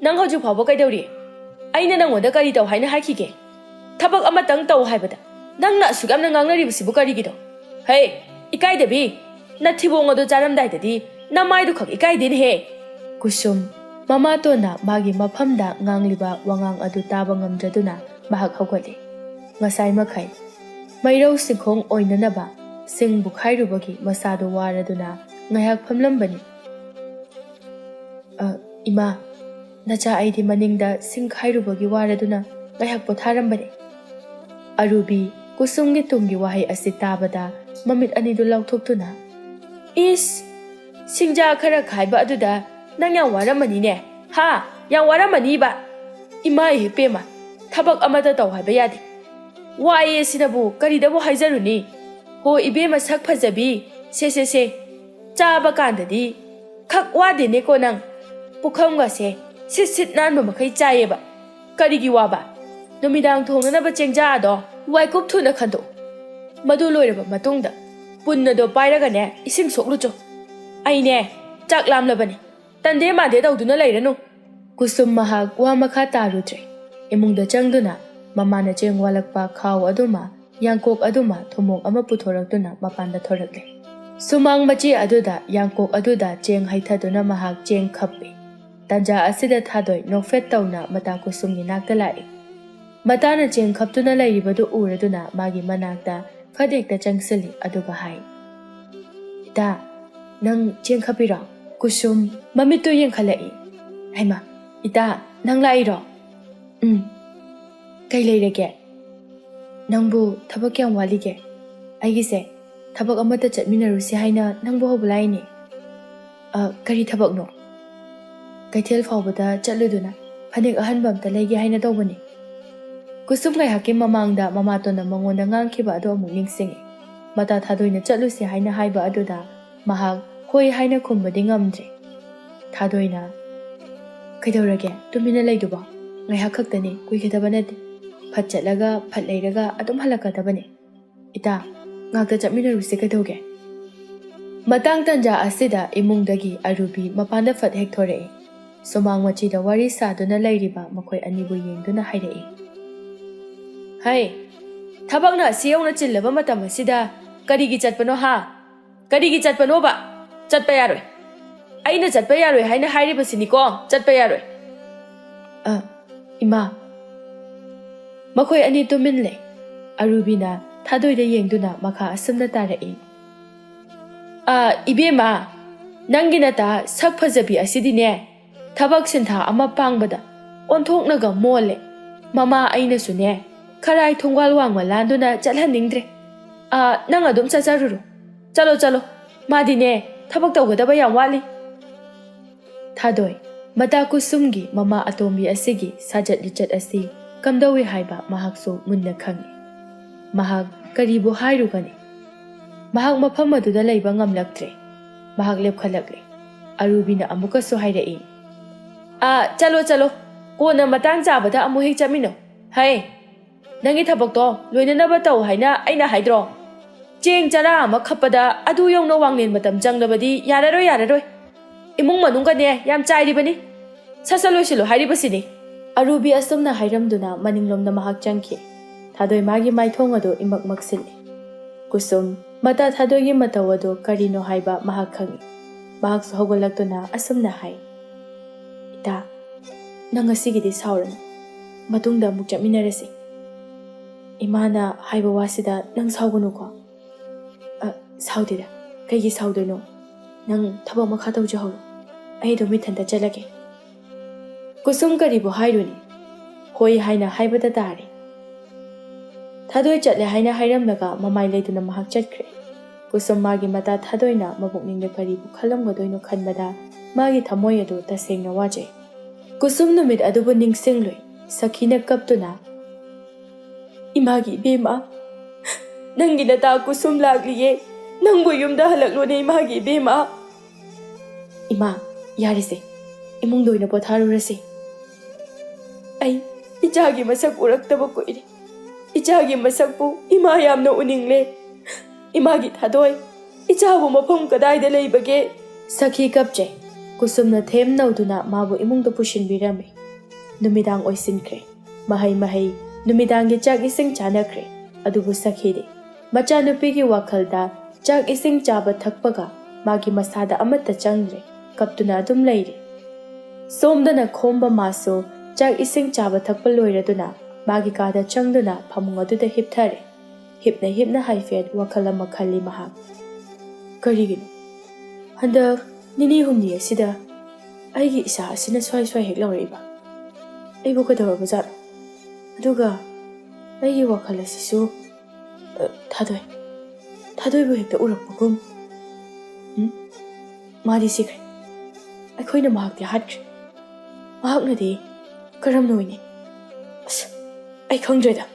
ꯅꯪ ꯍꯧꯖꯤꯛ ꯐꯥꯎꯕ ꯀꯩꯗꯧꯔꯤ? ꯑꯩꯅ ꯅꯪꯉꯣꯟꯗ ꯀꯔꯤ ꯇꯧ ꯍꯥꯏꯅ ꯍꯥꯏꯈꯤꯒꯦ? ꯊꯕꯛ ꯑꯃꯇꯪ ꯇꯧ ꯍꯥꯏꯕꯗ ꯅꯪꯅ ꯑꯁꯨꯛ ꯌꯥꯝꯅ ꯉꯥꯡꯅꯔꯤꯕꯁꯤꯕꯨ ꯀꯔꯤꯒꯤꯅꯣ? ꯍꯩ, ꯏꯀꯥꯏꯗꯕꯤ, ꯅꯊꯤꯕꯣꯡ ꯑꯗꯨ ꯆꯥꯔꯝꯗꯥꯏꯗꯗꯤ ꯅꯃꯥꯏꯗꯨ ꯈꯛ ꯏꯀꯥꯏꯗꯦꯅꯦꯍꯦ꯫ ꯀꯨꯁꯨꯝ ꯃꯃꯥꯇꯣꯟꯅ ꯃꯥꯒꯤ ꯃꯐꯝꯗ ꯉꯥꯡꯂꯤꯕ ꯋꯥꯉꯥꯡ ꯑꯗꯨ ꯇꯥꯕ ꯉꯝꯗ꯭ꯔꯗꯨꯅ ꯃꯍꯥꯛ ꯍꯧꯒꯠꯂꯤ꯫ ꯉꯁꯥꯏ ꯃꯈꯩ ꯃꯩꯔꯧ ꯁꯤꯡꯈꯣꯡ ꯑꯣꯏꯅꯅꯕ ꯁꯤꯡꯕꯨ ꯈꯥꯏꯔꯨꯕꯒꯤ ꯃꯁꯥꯗꯨ ꯋꯥꯔꯗꯨꯅ ꯉꯥꯏꯍꯥꯛ ꯐꯝꯂꯝꯕꯅꯤ꯫ ꯏꯃꯥ, ꯅꯆꯥ ꯑꯩꯗꯤ ꯃꯅꯤꯡꯗ ꯁꯤꯡ ꯈꯥꯏꯔꯨꯕꯒꯤ ꯋꯥꯔꯗꯨꯅ ꯉꯥꯏꯍꯥꯛ ꯄꯣꯊꯥꯔꯝꯕꯅꯤ꯫ ꯑꯔꯨꯕꯤ ꯀꯨꯁꯨꯝꯒꯤ ꯇꯨꯡꯒꯤ ꯋꯥꯍꯩ ꯑꯁꯤ ꯇꯥꯕꯗ ꯃꯃꯤꯠ ꯑꯅꯤꯗꯨ ꯂꯥꯎꯊꯣꯛꯇꯨꯅ, ꯏꯁ, ꯁꯤꯡꯖꯥ ꯈꯔ ꯈꯥꯏꯕ ꯑꯗꯨꯗ ꯅꯪ ꯌꯥꯝ ꯋꯥꯔꯝꯃꯅꯤꯅꯦ, ꯍꯥ? ꯌꯥꯝ ꯋꯥꯔꯝꯃꯅꯤꯕ꯫ ꯏꯃꯥ ꯏꯄꯦꯝꯃ, ꯊꯕꯛ ꯑꯃꯠꯇ ꯇꯧ ꯍꯥꯏꯕ ꯌꯥꯗꯦ꯫ ꯋꯥꯏꯌꯦ ꯁꯤꯅꯕꯨ ꯀꯔꯤꯗꯕꯨ ꯍꯥꯏꯖꯔꯨꯅꯤ? ꯍꯣ ꯏꯕꯦꯝꯃ ꯁꯛ ꯐꯖꯕꯤ, ꯁꯦ, ꯆꯥꯕ ꯀꯥꯟꯗꯗꯤ ꯈꯛ ꯋꯥꯗꯦꯅꯦꯀꯣ ꯅꯪ꯫ ꯄꯨꯈꯝꯒꯁꯦ ꯁꯤꯠ ꯁꯤꯠ ꯅꯥꯟꯕ ꯃꯈꯩ ꯆꯥꯏꯌꯦꯕ꯫ ꯀꯔꯤꯒꯤ ꯋꯥꯕ? ꯅꯨꯃꯤꯗꯥꯡ ꯊꯣꯡꯅꯅꯕ ꯆꯦꯡꯖꯥ ꯑꯗꯣ ꯋꯥꯏꯀꯨꯞ ꯊꯨꯅ ꯈꯟꯗꯣꯛ꯫ ꯃꯗꯨ ꯂꯣꯏꯔꯕ ꯃꯇꯨꯡꯗ ꯄꯨꯟꯅꯗꯣ ꯄꯥꯏꯔꯒꯅꯦ ꯏꯁꯤꯡ ꯁꯣꯛꯂꯨꯆꯣ꯫ ꯑꯩꯅꯦ ꯆꯥꯛ ꯂꯥꯝꯂꯕꯅꯤ, ꯇꯟꯗꯦ ꯃꯥꯟꯗꯦ ꯇꯧꯗꯨꯅ ꯂꯩꯔꯅꯨ꯫ ꯀꯨꯁꯨꯝ ꯃꯍꯥꯛ ꯋꯥ ꯃꯈꯥ ꯇꯥꯔꯨꯗ꯭ꯔꯦ꯫ ꯏꯃꯨꯡꯗ ꯆꯪꯗꯨꯅ ꯃꯃꯥꯅ ꯆꯦꯡ ꯋꯥꯜꯂꯛꯄ ꯈꯥꯎ ꯑꯗꯨꯃ ꯌꯥꯡꯀꯣꯛ ꯑꯗꯨꯃ ꯊꯨꯃꯣꯛ ꯑꯃ ꯄꯨꯊꯣꯔꯛꯇꯨꯅ ꯃꯄꯥꯟꯗ ꯊꯣꯔꯛꯂꯦ꯫ ꯁꯨꯃꯥꯡ ꯃꯆꯦ ꯑꯗꯨꯗ ꯌꯥꯡꯀꯣꯛ ꯑꯗꯨꯗ ꯆꯦꯡ ꯍꯩꯊꯗꯨꯅ ꯃꯍꯥꯛ ꯆꯦꯡ ꯈꯞꯄꯤ꯫ ꯇꯟꯖꯥ ꯑꯁꯤꯗ ꯊꯥꯗꯣꯏ ꯅꯣꯛꯐꯦꯠ ꯇꯧꯅ ꯃꯇꯥ ꯀꯨꯁꯨꯝꯒꯤ ꯅꯥꯛꯇ ꯂꯥꯛꯏ꯫ ꯃꯇꯥꯅ ꯆꯦꯡ ꯈꯞꯇꯨꯅ ꯂꯩꯔꯤꯕꯗꯨ ꯎꯔꯗꯨꯅ ꯃꯥꯒꯤ ꯃꯅꯥꯛꯇ ꯐꯠ ꯍꯦꯛꯇ ꯆꯪꯁꯤꯜꯂꯤ ꯑꯗꯨꯒ ꯍꯥꯏ, ꯏꯇꯥ, ꯅꯪ ꯆꯦꯡ ꯈꯞꯄꯤꯔꯣ? ꯀꯨꯁꯨꯝ ꯃꯃꯤꯠꯇꯨ ꯌꯦꯡꯈꯠꯂꯛꯏ꯫ ꯍꯩꯃꯥ, ꯏꯇꯥ, ꯅꯪ ꯂꯥꯛꯏꯔꯣ? ꯀꯩ ꯂꯩꯔꯒꯦ? ꯅꯪꯕꯨ ꯊꯕꯛ ꯀꯌꯥꯝ ꯋꯥꯠꯂꯤꯒꯦ? ꯑꯩꯒꯤꯁꯦ ꯊꯕꯛ ꯑꯃꯠꯇ ꯆꯠꯃꯤꯟꯅꯔꯨꯁꯤ ꯍꯥꯏꯅ ꯅꯪꯕꯨ ꯍꯧꯕ ꯂꯥꯛꯏꯅꯦ꯫ ꯀꯔꯤ ꯊꯕꯛꯅꯣ? ꯀꯩꯊꯦꯜ ꯐꯥꯎꯕꯗ ꯆꯠꯂꯨꯗꯨꯅ ꯐꯅꯦꯛ ꯑꯍꯟꯕ ꯑꯝꯇ ꯂꯩꯒꯦ ꯍꯥꯏꯅ ꯇꯧꯕꯅꯤ꯫ ꯀꯨꯁꯨꯝ ꯉꯥꯏꯍꯥꯛꯀꯤ ꯃꯃꯥꯡꯗ ꯃꯃꯥꯇꯣꯟꯅ ꯃꯉꯣꯟꯗ ꯉꯥꯡꯈꯤꯕ ꯑꯗꯨ ꯑꯃꯨꯛ ꯅꯤꯡꯁꯤꯡꯉꯤ꯫ ꯃꯇꯥ ꯊꯥꯗꯣꯏꯅ ꯆꯠꯂꯨꯁꯤ ꯍꯥꯏꯅ ꯍꯥꯏꯕ ꯑꯗꯨꯗ ꯃꯍꯥꯛ ꯍꯣꯏ ꯍꯥꯏꯅ ꯈꯨꯝꯕꯗꯤ ꯉꯝꯗ꯭ꯔꯦ꯫ ꯊꯥꯗꯣꯏꯅ, ꯀꯩꯗꯧꯔꯒꯦ ꯇꯨꯃꯤꯟꯅ ꯂꯩꯗꯨꯕꯣ? ꯉꯥꯏꯍꯥꯛ ꯈꯛꯇꯅꯤ, ꯀꯨꯏꯒꯗꯕ ꯅꯠꯇꯦ꯫ ꯐꯠ ꯆꯠꯂꯒ ꯐꯠ ꯂꯩꯔꯒ ꯑꯗꯨꯝ ꯍꯜꯂꯛꯀꯗꯕꯅꯤ꯫ ꯏꯇꯥ, ꯉꯥꯛꯇ ꯆꯠꯃꯤꯟꯅꯔꯨꯁꯤ ꯀꯩꯗꯧꯒꯦ? ꯃꯇꯥꯡ ꯇꯟꯖꯥ ꯑꯁꯤꯗ ꯏꯃꯨꯡꯗꯒꯤ ꯑꯔꯨꯕꯤ ꯃꯄꯥꯟꯗ ꯐꯠ ꯍꯦꯛ ꯊꯣꯔꯛꯏ꯫ ꯁꯨꯃꯥꯡ ꯃꯆꯤꯗ ꯋꯥꯔꯤ ꯁꯥꯗꯨꯅ ꯂꯩꯔꯤꯕ ꯃꯈꯣꯏ ꯑꯅꯤꯕꯨ ꯌꯦꯡꯗꯨꯅ ꯍꯥꯏꯔꯛꯏ, ꯍꯩ, ꯊꯕꯛꯅ ꯑꯁꯤ ꯌꯧꯅ ꯆꯤꯜꯂꯕ ꯃꯇꯝ ꯑꯁꯤꯗ ꯀꯔꯤꯒꯤ ꯆꯠꯄꯅꯣ ꯍꯥ? ꯀꯔꯤꯒꯤ ꯆꯠꯄꯅꯣꯕ? ꯆꯠꯄ ꯌꯥꯔꯣꯏ꯫ ꯑꯩꯅ ꯆꯠꯄ ꯌꯥꯔꯣꯏ ꯍꯥꯏꯅ ꯍꯥꯏꯔꯤꯕꯁꯤꯅꯤꯀꯣ, ꯆꯠꯄ ꯌꯥꯔꯣꯏ꯫ ꯏꯃꯥ꯫ ꯃꯈꯣꯏ ꯑꯅꯤ ꯇꯨꯃꯤꯟ ꯂꯩ꯫ ꯑꯔꯨꯕꯤꯅ ꯊꯥꯗꯣꯏꯗ ꯌꯦꯡꯗꯨꯅ ꯃꯈꯥ ꯑꯁꯨꯝꯅ ꯇꯥꯔꯛꯏ, ꯏꯕꯦꯝꯃ, ꯅꯪꯒꯤ ꯅꯇꯥ ꯁꯛ ꯐꯖꯕꯤ ꯑꯁꯤꯗꯤꯅꯦ ꯊꯕꯛ ꯁꯤꯟꯊꯥ ꯑꯃ ꯄꯥꯡꯕꯗ ꯑꯣꯟꯊꯣꯛꯅꯒ ꯃꯣꯜꯂꯦ꯫ ꯃꯃꯥ ꯑꯩꯅꯁꯨꯅꯦ ꯈꯔꯥꯏ ꯊꯣꯡꯒꯥꯜ ꯋꯥꯡꯃ ꯂꯥꯟꯗꯨꯅ ꯆꯠꯍꯟꯅꯤꯡꯗ꯭ꯔꯦ꯫ ꯅꯪ ꯑꯗꯨꯝ ꯆꯠꯆꯔꯨꯔꯣ꯫ ꯆꯠꯂꯣ, ꯃꯥꯗꯤꯅꯦ ꯊꯕꯛ ꯇꯧꯒꯗꯕ ꯌꯥꯝ ꯋꯥꯠꯂꯤ꯫ ꯊꯥꯗꯣꯏ ꯃꯇꯥ ꯀꯨꯁꯨꯝꯒꯤ ꯃꯃꯥ ꯑꯇꯣꯝꯕꯤ ꯑꯁꯤꯒꯤ ꯁꯥꯖꯠ ꯂꯤꯆꯠ ꯑꯁꯤ ꯀꯝꯗꯧꯏ ꯍꯥꯏꯕ ꯃꯍꯥꯛꯁꯨ ꯃꯨꯟꯅ ꯈꯪꯏ꯫ ꯃꯍꯥꯛ ꯀꯔꯤꯕꯨ ꯍꯥꯏꯔꯨꯒꯅꯤ? ꯃꯍꯥꯛ ꯃꯐꯝ ꯑꯗꯨꯗ ꯂꯩꯕ ꯉꯝꯂꯛꯇ꯭ꯔꯦ꯫ ꯃꯍꯥꯛ ꯂꯦꯞꯈꯠꯂꯛꯂꯦ꯫ ꯑꯔꯨꯕꯤꯅ ꯑꯃꯨꯛꯀꯁꯨ ꯍꯥꯏꯔꯛꯏ, ꯆꯠꯂꯣ, ꯀꯣꯟꯅ ꯃꯇꯥꯡ ꯆꯥꯕꯗ ꯑꯃꯨꯛ ꯍꯦꯛ ꯆꯠꯃꯤꯟꯅꯧ꯫ ꯍꯩ, ꯅꯪꯒꯤ ꯊꯕꯛꯇꯣ ꯂꯣꯏꯅꯅꯕ ꯇꯧ ꯍꯥꯏꯅ ꯑꯩꯅ ꯍꯥꯏꯗ꯭ꯔꯣ? ꯆꯦꯡ ꯆꯔꯥ ꯑꯃ ꯈꯞꯄꯗ ꯑꯗꯨ ꯌꯧꯅ ꯋꯥꯡꯂꯦꯟ ꯃꯇꯝ ꯆꯪꯂꯕꯗꯤ ꯌꯥꯔꯔꯣꯏ꯫ ꯏꯃꯨꯡ ꯃꯅꯨꯡꯒꯅꯦ ꯌꯥꯝ ꯆꯥꯏꯔꯤꯕꯅꯤ꯫ ꯁꯠ ꯂꯣꯏꯁꯤꯜꯂꯣ ꯍꯥꯏꯔꯤꯕꯁꯤꯅꯤ ꯑꯔꯨꯕꯤ ꯑꯁꯨꯝꯅ ꯍꯥꯏꯔꯝꯗꯨꯅ ꯃꯅꯤꯡꯂꯣꯝꯗ ꯃꯍꯥꯛ ꯆꯪꯈꯤ ꯊꯥꯗꯣꯏ ꯃꯥꯒꯤ ꯃꯥꯏꯊꯣꯡ ꯑꯗꯨ ꯏꯃꯛ ꯃꯛꯁꯤꯜꯂꯤ ꯀꯨꯁꯨꯝ ꯃꯇꯥ ꯊꯥꯗꯣꯏꯒꯤ ꯃꯇꯧ ꯑꯗꯨ ꯀꯔꯤꯅꯣ ꯍꯥꯏꯕ ꯃꯍꯥꯛ ꯈꯪꯏ ꯃꯍꯥꯛꯁꯨ ꯍꯧꯒꯠꯂꯛꯇꯨꯅ ꯑꯁꯨꯝꯅ ꯍꯥꯏ ꯏꯇꯥ ꯅꯪ ꯉꯁꯤꯒꯤꯗꯤ ꯁꯥꯎꯔꯅꯨ ꯃꯇꯨꯡꯗ ꯑꯃꯨꯛ ꯆꯠꯃꯤꯟꯅꯔꯁꯤ ꯏꯃꯥꯅ ꯍꯥꯏꯕ ꯋꯥꯁꯤꯗ ꯅꯪ ꯁꯥꯎꯒꯅꯨꯀꯣ ꯁꯥꯎꯗꯦꯗ ꯀꯩꯒꯤ ꯁꯥꯎꯗꯣꯏꯅꯣ ꯅꯪ ꯊꯕꯛ ꯃꯈꯥ ꯇꯧꯖꯍꯧꯔꯣ ꯑꯩ ꯑꯗꯨꯝ ꯏꯊꯟꯇ ꯆꯠꯂꯒꯦ ꯀꯨꯁꯨꯝ ꯀꯔꯤꯕꯨ ꯍꯥꯏꯔꯨꯅꯤ ꯍꯣꯏ ꯍꯥꯏꯅ ꯍꯥꯏꯕꯗ ꯇꯥꯔꯦ ꯊꯥꯗꯣꯏ ꯆꯠꯂꯦ ꯍꯥꯏꯅ ꯍꯥꯏꯔꯝꯂꯒ ꯃꯃꯥꯏ ꯂꯩꯗꯨꯅ ꯃꯍꯥꯛ ꯆꯠꯈ꯭ꯔꯦ ꯀꯨꯁꯨꯝ ꯃꯥꯒꯤ ꯃꯇꯥ ꯊꯥꯗꯣꯏꯅ ꯃꯄꯨꯛꯅꯤꯡꯗ ꯀꯔꯤꯕꯨ ꯈꯜꯂꯝꯒꯗꯣꯏꯅꯣ ꯈꯟꯕꯗ ꯃꯥꯒꯤ ꯊꯃꯣꯏ ꯑꯗꯨ ꯇꯁꯦꯡꯅ ꯋꯥꯖꯩ ꯀꯨꯁꯨꯝ ꯅꯨꯃꯤꯠ ꯑꯗꯨꯕꯨ ꯅꯤꯡꯁꯤꯡꯂꯨꯏ ꯁꯈꯤꯅ ꯀꯞꯇꯨꯅ ꯏꯃꯥꯒꯤ ꯏꯕꯦꯝꯃ ꯅꯪꯒꯤ ꯅꯇꯥ ꯀꯨꯁꯨꯝ ꯂꯥꯛꯂꯤꯌꯦ ꯅꯪꯕꯨ ꯌꯨꯝꯗ ꯍꯜꯂꯛꯂꯣꯅꯦ ꯏꯃꯥꯒꯤ ꯏꯕꯦꯝꯃ ꯏꯃꯥ ꯌꯥꯔꯤꯁꯦ ꯏꯃꯨꯡꯗ ꯑꯣꯏꯅ ꯄꯣꯊꯥꯔꯨꯔꯁꯤ ꯑꯩ ꯏꯆꯥꯒꯤ ꯃꯁꯛ ꯎꯔꯛꯇꯕ ꯀꯨꯏꯔꯦ ꯏꯆꯥꯒꯤ ꯃꯁꯛꯄꯨ ꯏꯃꯥ ꯌꯥꯝꯅ ꯎꯅꯤꯡꯂꯦ ꯏꯃꯥꯒꯤ ꯊꯥꯗꯣꯏ ꯏꯆꯥꯕꯨ ꯃꯐꯝ ꯀꯗꯥꯏꯗ ꯂꯩꯕꯒꯦ ꯁꯈꯤ ꯀꯞꯆꯩ ꯀꯨꯁꯨꯝꯅ ꯊꯦꯝ ꯅꯧꯗꯨꯅ ꯃꯥꯕꯨ ꯏꯃꯨꯡꯗ ꯄꯨꯁꯤꯟꯕꯤꯔꯝꯃꯤ ꯅꯨꯃꯤꯗꯥꯡ ꯑꯣꯏꯁꯤꯟꯈ꯭ꯔꯦ ꯃꯍꯩ ꯅꯨꯃꯤꯗꯥꯡꯒꯤ ꯆꯥꯛ ꯏꯁꯤꯡ ꯆꯥꯅꯈ꯭ꯔꯦ ꯑꯗꯨꯕꯨ ꯁꯈꯤꯗꯤ ꯃꯆꯥꯅꯨꯄꯤꯒꯤ ꯋꯥꯈꯜꯗ ꯆꯥꯛ ꯏꯁꯤꯡ ꯆꯥꯕ ꯊꯛꯄꯒ ꯃꯥꯒꯤ ꯃꯁꯥꯗ ꯑꯃꯠꯇ ꯆꯪꯗ꯭ꯔꯦ ꯀꯞꯇꯨꯅ ꯑꯗꯨꯝ ꯂꯩꯔꯤ ꯁꯣꯝꯗꯅ ꯈꯣꯝꯕ ꯃꯥꯁꯨ ꯆꯥꯛ ꯏꯁꯤꯡ ꯆꯥꯕ ꯊꯛꯄ ꯂꯣꯏꯔꯗꯨꯅ ꯃꯥꯒꯤ ꯀꯥꯗ ꯆꯪꯗꯨꯅ ꯐꯃꯨꯡ ꯑꯗꯨꯗ ꯍꯤꯞꯊꯔꯦ ꯍꯤꯞꯅ ꯍꯥꯏꯐꯦꯠ ꯋꯥꯈꯜ ꯑꯃ ꯈꯜꯂꯤ ꯃꯍꯥꯛ ꯀꯔꯤꯒꯤꯅꯣ ꯍꯟꯗꯛ ꯅꯤꯅꯤ ꯍꯨꯝꯅꯤ ꯑꯁꯤꯗ ꯑꯩꯒꯤ ꯏꯁꯥ ꯑꯁꯤꯅ ꯁ꯭ꯋꯥꯏ ꯍꯦꯛ ꯂꯧꯔꯛꯏꯕ ꯑꯩꯕꯨ ꯀꯩꯗꯧꯔꯕꯖꯥꯠꯅꯣ ꯑꯗꯨꯒ ꯑꯩꯒꯤ ꯋꯥꯈꯜ ꯑꯁꯤꯁꯨ ꯊꯥꯗꯣꯏꯕꯨ ꯍꯦꯛꯇ ꯎꯔꯛꯄꯒꯨꯝ ꯃꯥꯗꯤ ꯁꯤꯈ꯭ꯔꯦ ꯑꯩꯈꯣꯏꯅ ꯃꯍꯥꯛꯇꯤ ꯍꯥꯠꯈ꯭ꯔꯦ ꯃꯍꯥꯛꯅꯗꯤ ꯀꯔꯝꯅ ꯑꯣꯏꯅꯤ ꯑꯁ ꯑꯩ ꯈꯪꯗ꯭ꯔꯦꯗ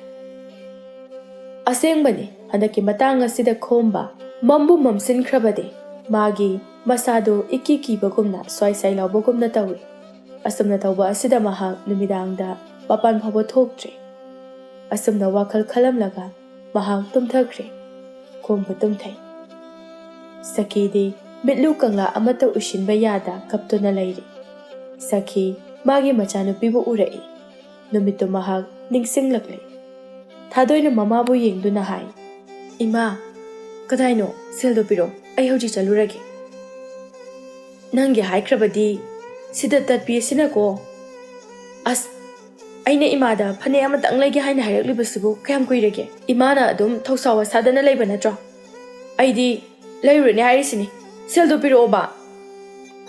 ꯑꯁꯦꯡꯕꯅꯤ ꯍꯟꯗꯛꯀꯤ ꯃꯇꯥꯡ ꯑꯁꯤꯗ ꯈꯣꯝꯕ ꯃꯝꯕꯨ ꯃꯝꯁꯤꯟꯈ꯭ꯔꯕꯗꯤ ꯃꯥꯒꯤ ꯃꯁꯥꯗꯨ ꯏꯀꯤ ꯀꯤꯕꯒꯨꯝꯅ ꯁ꯭ꯋꯥꯏ ꯂꯥꯎꯕꯒꯨꯝꯅ ꯇꯧꯏ ꯑꯁꯨꯝꯅ ꯇꯧꯕ ꯑꯁꯤꯗ ꯃꯍꯥꯛ ꯅꯨꯃꯤꯗꯥꯡꯗ ꯃꯄꯥꯟ ꯐꯥꯎꯕ ꯊꯣꯛꯇ꯭ꯔꯦ ꯑꯁꯨꯝꯅ ꯋꯥꯈꯜ ꯈꯜꯂꯝꯂꯒ ꯃꯍꯥꯛ ꯇꯨꯝꯊꯈ꯭ꯔꯦ ꯈꯣꯝꯕ ꯇꯨꯝꯊꯩ ꯁꯈꯤꯗꯤ ꯃꯤꯠꯂꯨ ꯀꯪꯂꯥ ꯑꯃꯠꯇ ꯎꯏꯁꯤꯟꯕ ꯌꯥꯗ ꯀꯞꯇꯨꯅ ꯂꯩꯔꯤ ꯁꯈꯤ ꯃꯥꯒꯤ ꯃꯆꯥꯅꯨꯄꯤꯕꯨ ꯎꯔꯛꯏ ꯅꯨꯃꯤꯠꯇꯨ ꯃꯍꯥꯛ ꯅꯤꯡꯁꯤꯡꯂꯛꯂꯤ ꯊꯥꯗꯣꯏꯅ ꯃꯃꯥꯕꯨ ꯌꯦꯡꯗꯨꯅ ꯍꯥꯏ ꯏꯃꯥ ꯀꯗꯥꯏꯅꯣ ꯁꯦꯜꯗꯣ ꯄꯤꯔꯣ ꯑꯩ ꯍꯧꯖꯤꯛ ꯆꯠꯂꯨꯔꯒꯦ ꯅꯪꯒꯤ ꯍꯥꯏꯈ꯭ꯔꯕꯗꯤ ꯁꯤꯗ ꯇꯠꯄꯤ ꯑꯁꯤꯅꯀꯣ ꯑꯁ ꯑꯩꯅ ꯏꯃꯥꯗ ꯐꯅꯦꯛ ꯑꯃꯇꯪ ꯂꯩꯒꯦ ꯍꯥꯏꯅ ꯍꯥꯏꯔꯛꯂꯤꯕꯁꯤꯕꯨ ꯀꯌꯥꯝ ꯀꯨꯏꯔꯒꯦ ꯏꯃꯥꯅ ꯑꯗꯨꯝ ꯊꯧꯁꯥ ꯋꯥꯁꯥꯗꯅ ꯂꯩꯕ ꯅꯠꯇ꯭ꯔꯣ ꯑꯩꯗꯤ ꯂꯩꯔꯨꯔꯅꯦ ꯍꯥꯏꯔꯤꯁꯤꯅꯤ ꯁꯦꯜꯗꯣ ꯄꯤꯔꯛꯑꯣꯕ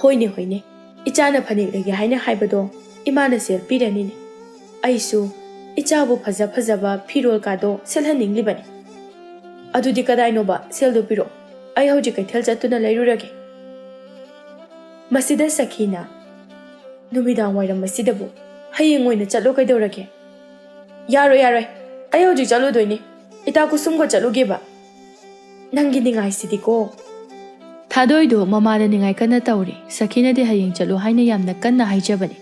ꯍꯣꯏꯅꯦ ꯏꯆꯥꯅ ꯐꯅꯦꯛ ꯂꯩꯒꯦ ꯍꯥꯏꯅ ꯍꯥꯏꯕꯗꯣ ꯏꯃꯥꯅ ꯁꯦꯜ ꯄꯤꯔꯅꯤꯅꯦ ꯑꯩꯁꯨ ꯏꯆꯥꯕꯨ ꯐꯖꯕ ꯐꯤꯔꯣꯜ ꯁꯦꯜꯍꯟꯅꯤꯡꯂꯤꯕꯅꯤ ꯑꯗꯨꯗꯤ ꯀꯗꯥꯏꯅꯣꯕ ꯁꯦꯜꯗꯣ ꯄꯤꯔꯛꯑꯣ ꯑꯩ ꯍꯧꯖꯤꯛ ꯀꯩꯊꯦꯜ ꯆꯠꯇꯨꯅ ꯂꯩꯔꯨꯔꯒꯦ ꯃꯁꯤꯗ ꯁꯈꯤꯅ ꯅꯨꯃꯤꯗꯥꯡ ꯋꯥꯏꯔꯝ ꯑꯁꯤꯗꯕꯨ ꯍꯌꯦꯡ ꯑꯣꯏꯅ ꯆꯠꯂꯣ ꯀꯩꯗꯧꯔꯒꯦ ꯌꯥꯔꯣꯏ ꯑꯩ ꯍꯧꯖꯤꯛ ꯆꯠꯂꯨꯗꯣꯏꯅꯤ ꯏꯇꯥ ꯀꯨꯁꯨꯝꯒ ꯆꯠꯂꯨꯒꯦꯕ ꯅꯪꯒꯤ ꯅꯤꯡꯉꯥꯏꯁꯤꯗꯤꯀꯣ ꯊꯥꯗꯣꯏꯗꯣ ꯃꯃꯥꯗ ꯅꯤꯡꯉꯥꯏ ꯀꯟꯅ ꯇꯧꯔꯤ ꯁꯈꯤꯅꯗꯤ ꯍꯌꯦꯡ ꯆꯠꯂꯨ ꯍꯥꯏꯅ ꯌꯥꯝꯅ ꯀꯟꯅ ꯍꯥꯏꯖꯕꯅꯤ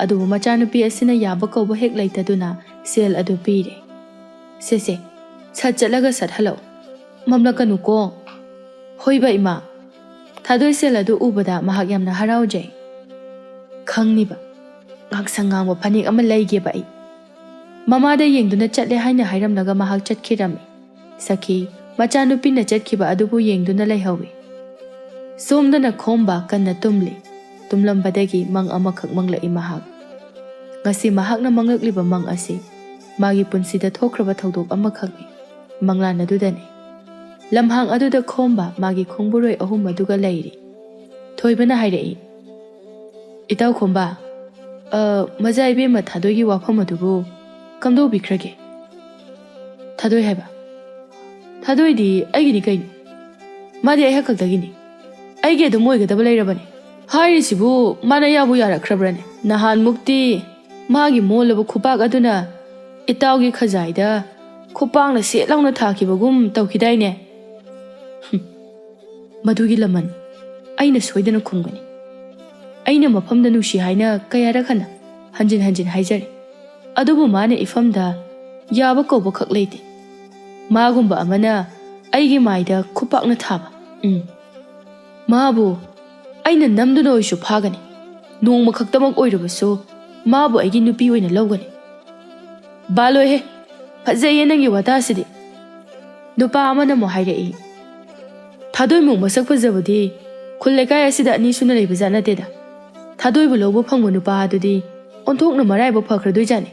ꯑꯗꯨꯕꯨ ꯃꯆꯥꯅꯨꯄꯤ ꯑꯁꯤꯅ ꯌꯥꯕ ꯀꯧꯕ ꯍꯦꯛ ꯂꯩꯇꯗꯨꯅ ꯁꯦꯜ ꯑꯗꯨ ꯄꯤꯔꯦ ꯁꯦ ꯁꯠ ꯆꯠꯂꯒ ꯁꯠ ꯍꯜꯂꯛꯎ ꯃꯝꯂꯛꯀꯅꯨꯀꯣ ꯍꯣꯏꯕ ꯏꯃꯥ ꯊꯥꯗꯣꯏ ꯁꯦꯜ ꯑꯗꯨ ꯎꯕꯗ ꯃꯍꯥꯛ ꯌꯥꯝꯅ ꯍꯔꯥꯎꯖꯩ ꯈꯪꯅꯤꯕ ꯉꯥꯡꯁꯪ ꯉꯥꯡꯕ ꯐꯅꯦꯛ ꯑꯃ ꯂꯩꯒꯦꯕ ꯑꯩ ꯃꯃꯥꯗ ꯌꯦꯡꯗꯨꯅ ꯆꯠꯂꯦ ꯍꯥꯏꯅ ꯍꯥꯏꯔꯝꯂꯒ ꯃꯍꯥꯛ ꯆꯠꯈꯤꯔꯝꯃꯤ ꯁꯈꯤ ꯃꯆꯥꯅꯨꯄꯤꯅ ꯆꯠꯈꯤꯕ ꯑꯗꯨꯕꯨ ꯌꯦꯡꯗꯨꯅ ꯂꯩꯍꯧꯏ ꯁꯣꯝꯗꯅ ꯈꯣꯝꯕ ꯀꯟꯅ ꯇꯨꯝꯂꯤ ꯇꯨꯝꯂꯝꯕꯗꯒꯤ ꯃꯪ ꯑꯃꯈꯛ ꯃꯪꯂꯛꯏ ꯃꯍꯥꯛ ꯉꯁꯤ ꯃꯍꯥꯛꯅ ꯃꯪꯂꯛꯂꯤꯕ ꯃꯪ ꯑꯁꯤ ꯃꯥꯒꯤ ꯄꯨꯟꯁꯤꯗ ꯊꯣꯛꯈ꯭ꯔꯕ ꯊꯧꯗꯣꯛ ꯑꯃꯈꯛꯅꯤ ꯃꯪꯂꯥꯟ ꯑꯗꯨꯗꯅꯤ ꯂꯝꯍꯥꯡ ꯑꯗꯨꯗ ꯈꯣꯝꯕ ꯃꯥꯒꯤ ꯈꯣꯡꯕꯨꯔꯣꯏ 3 ꯑꯗꯨꯒ ꯂꯩꯔꯤ ꯊꯣꯏꯕꯅ ꯍꯥꯏꯔꯛꯏ ꯏꯇꯥꯎ ꯈꯣꯝꯕ ꯃꯖꯥ ꯏꯕꯦꯝꯃ ꯊꯥꯗꯣꯏꯒꯤ ꯋꯥꯐꯝ ꯑꯗꯨꯕꯨ ꯀꯝꯗꯧꯕꯤꯈ꯭ꯔꯒꯦ ꯊꯥꯗꯣꯏ ꯍꯥꯏꯕ ꯊꯥꯗꯣꯏꯗꯤ ꯑꯩꯒꯤꯅꯤ ꯀꯩꯅꯣ ꯃꯥꯗꯤ ꯑꯩ ꯈꯛꯇꯒꯤꯅꯤ ꯑꯩꯒꯤ ꯑꯗꯨꯝ ꯑꯣꯏꯒꯗꯕ ꯂꯩꯔꯕꯅꯤ ꯍꯥꯏꯔꯤꯁꯤꯕꯨ ꯃꯥꯅ ꯌꯥꯕꯨ ꯌꯥꯔꯛꯈ꯭ꯔꯕ꯭ꯔꯅꯦ ꯅꯍꯥꯟꯃꯨꯛꯇꯤ ꯃꯥꯒꯤ ꯃꯣꯜꯂꯕ ꯈꯨꯄꯥꯛ ꯑꯗꯨꯅ ꯏꯇꯥꯎꯒꯤ ꯈꯖꯥꯏꯗ ꯈꯨꯄꯥꯛꯅ ꯁꯦꯠ ꯂꯥꯎꯅ ꯊꯥꯈꯤꯕꯒꯨꯝ ꯇꯧꯈꯤꯗꯥꯏꯅꯦ ꯃꯗꯨꯒꯤ ꯂꯃꯟ ꯑꯩꯅ ꯁꯣꯏꯗꯅ ꯈꯨꯝꯒꯅꯤ ꯑꯩꯅ ꯃꯐꯝꯗ ꯅꯨꯡꯁꯤ ꯍꯥꯏꯅ ꯀꯌꯥꯔꯛ ꯍꯟꯅ ꯍꯟꯖꯤꯟ ꯍꯥꯏꯖꯔꯤ ꯑꯗꯨꯕꯨ ꯃꯥꯅ ꯏꯐꯝꯗ ꯌꯥꯕ ꯀꯧꯕ ꯈꯛ ꯂꯩꯇꯦ ꯃꯥꯒꯨꯝꯕ ꯑꯃꯅ ꯑꯩꯒꯤ ꯃꯥꯏꯗ ꯈꯨꯄꯥꯛꯅ ꯊꯥꯕ ꯃꯥꯕꯨ ꯑꯩꯅ ꯅꯝꯗꯨꯅ ꯑꯣꯏꯁꯨ ꯐꯥꯒꯅꯤ Nongma khaktamak oirabasu mabu aigi nupi oina lawgani. Baloi he, fazaiye nangi watasidi. Nupa amana mo hairei. Thadoi mong masak fazabadi khullekai asida ani suna leiba janateda. Thadoi bu lawbu phangwa nupa adudi onthokna maraiba phakradoi jani.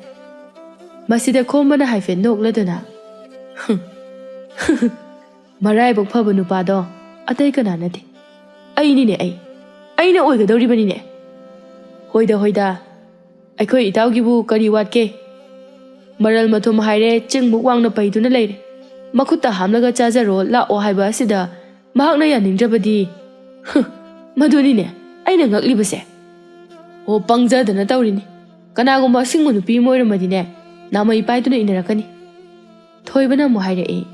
Masida khombana haifen nokladuna. Maraiba phaba nupa do atai kana nati. Ai ni ne ai. Ai na oigadori bani ne. Hoida aikoi itaugi bu kari watke. Maral mathum haire chingmuk wangna paiduna leire. Makhutta hamlaga chajaro la o haiba asida mahakna yaningrabadi. Maduni ne aina ngaklibase. O pangjadana tawrini. Kanagumba singmu nupi moiramadi ne nama ipaiduna inarakani. Thoibana mo haire e.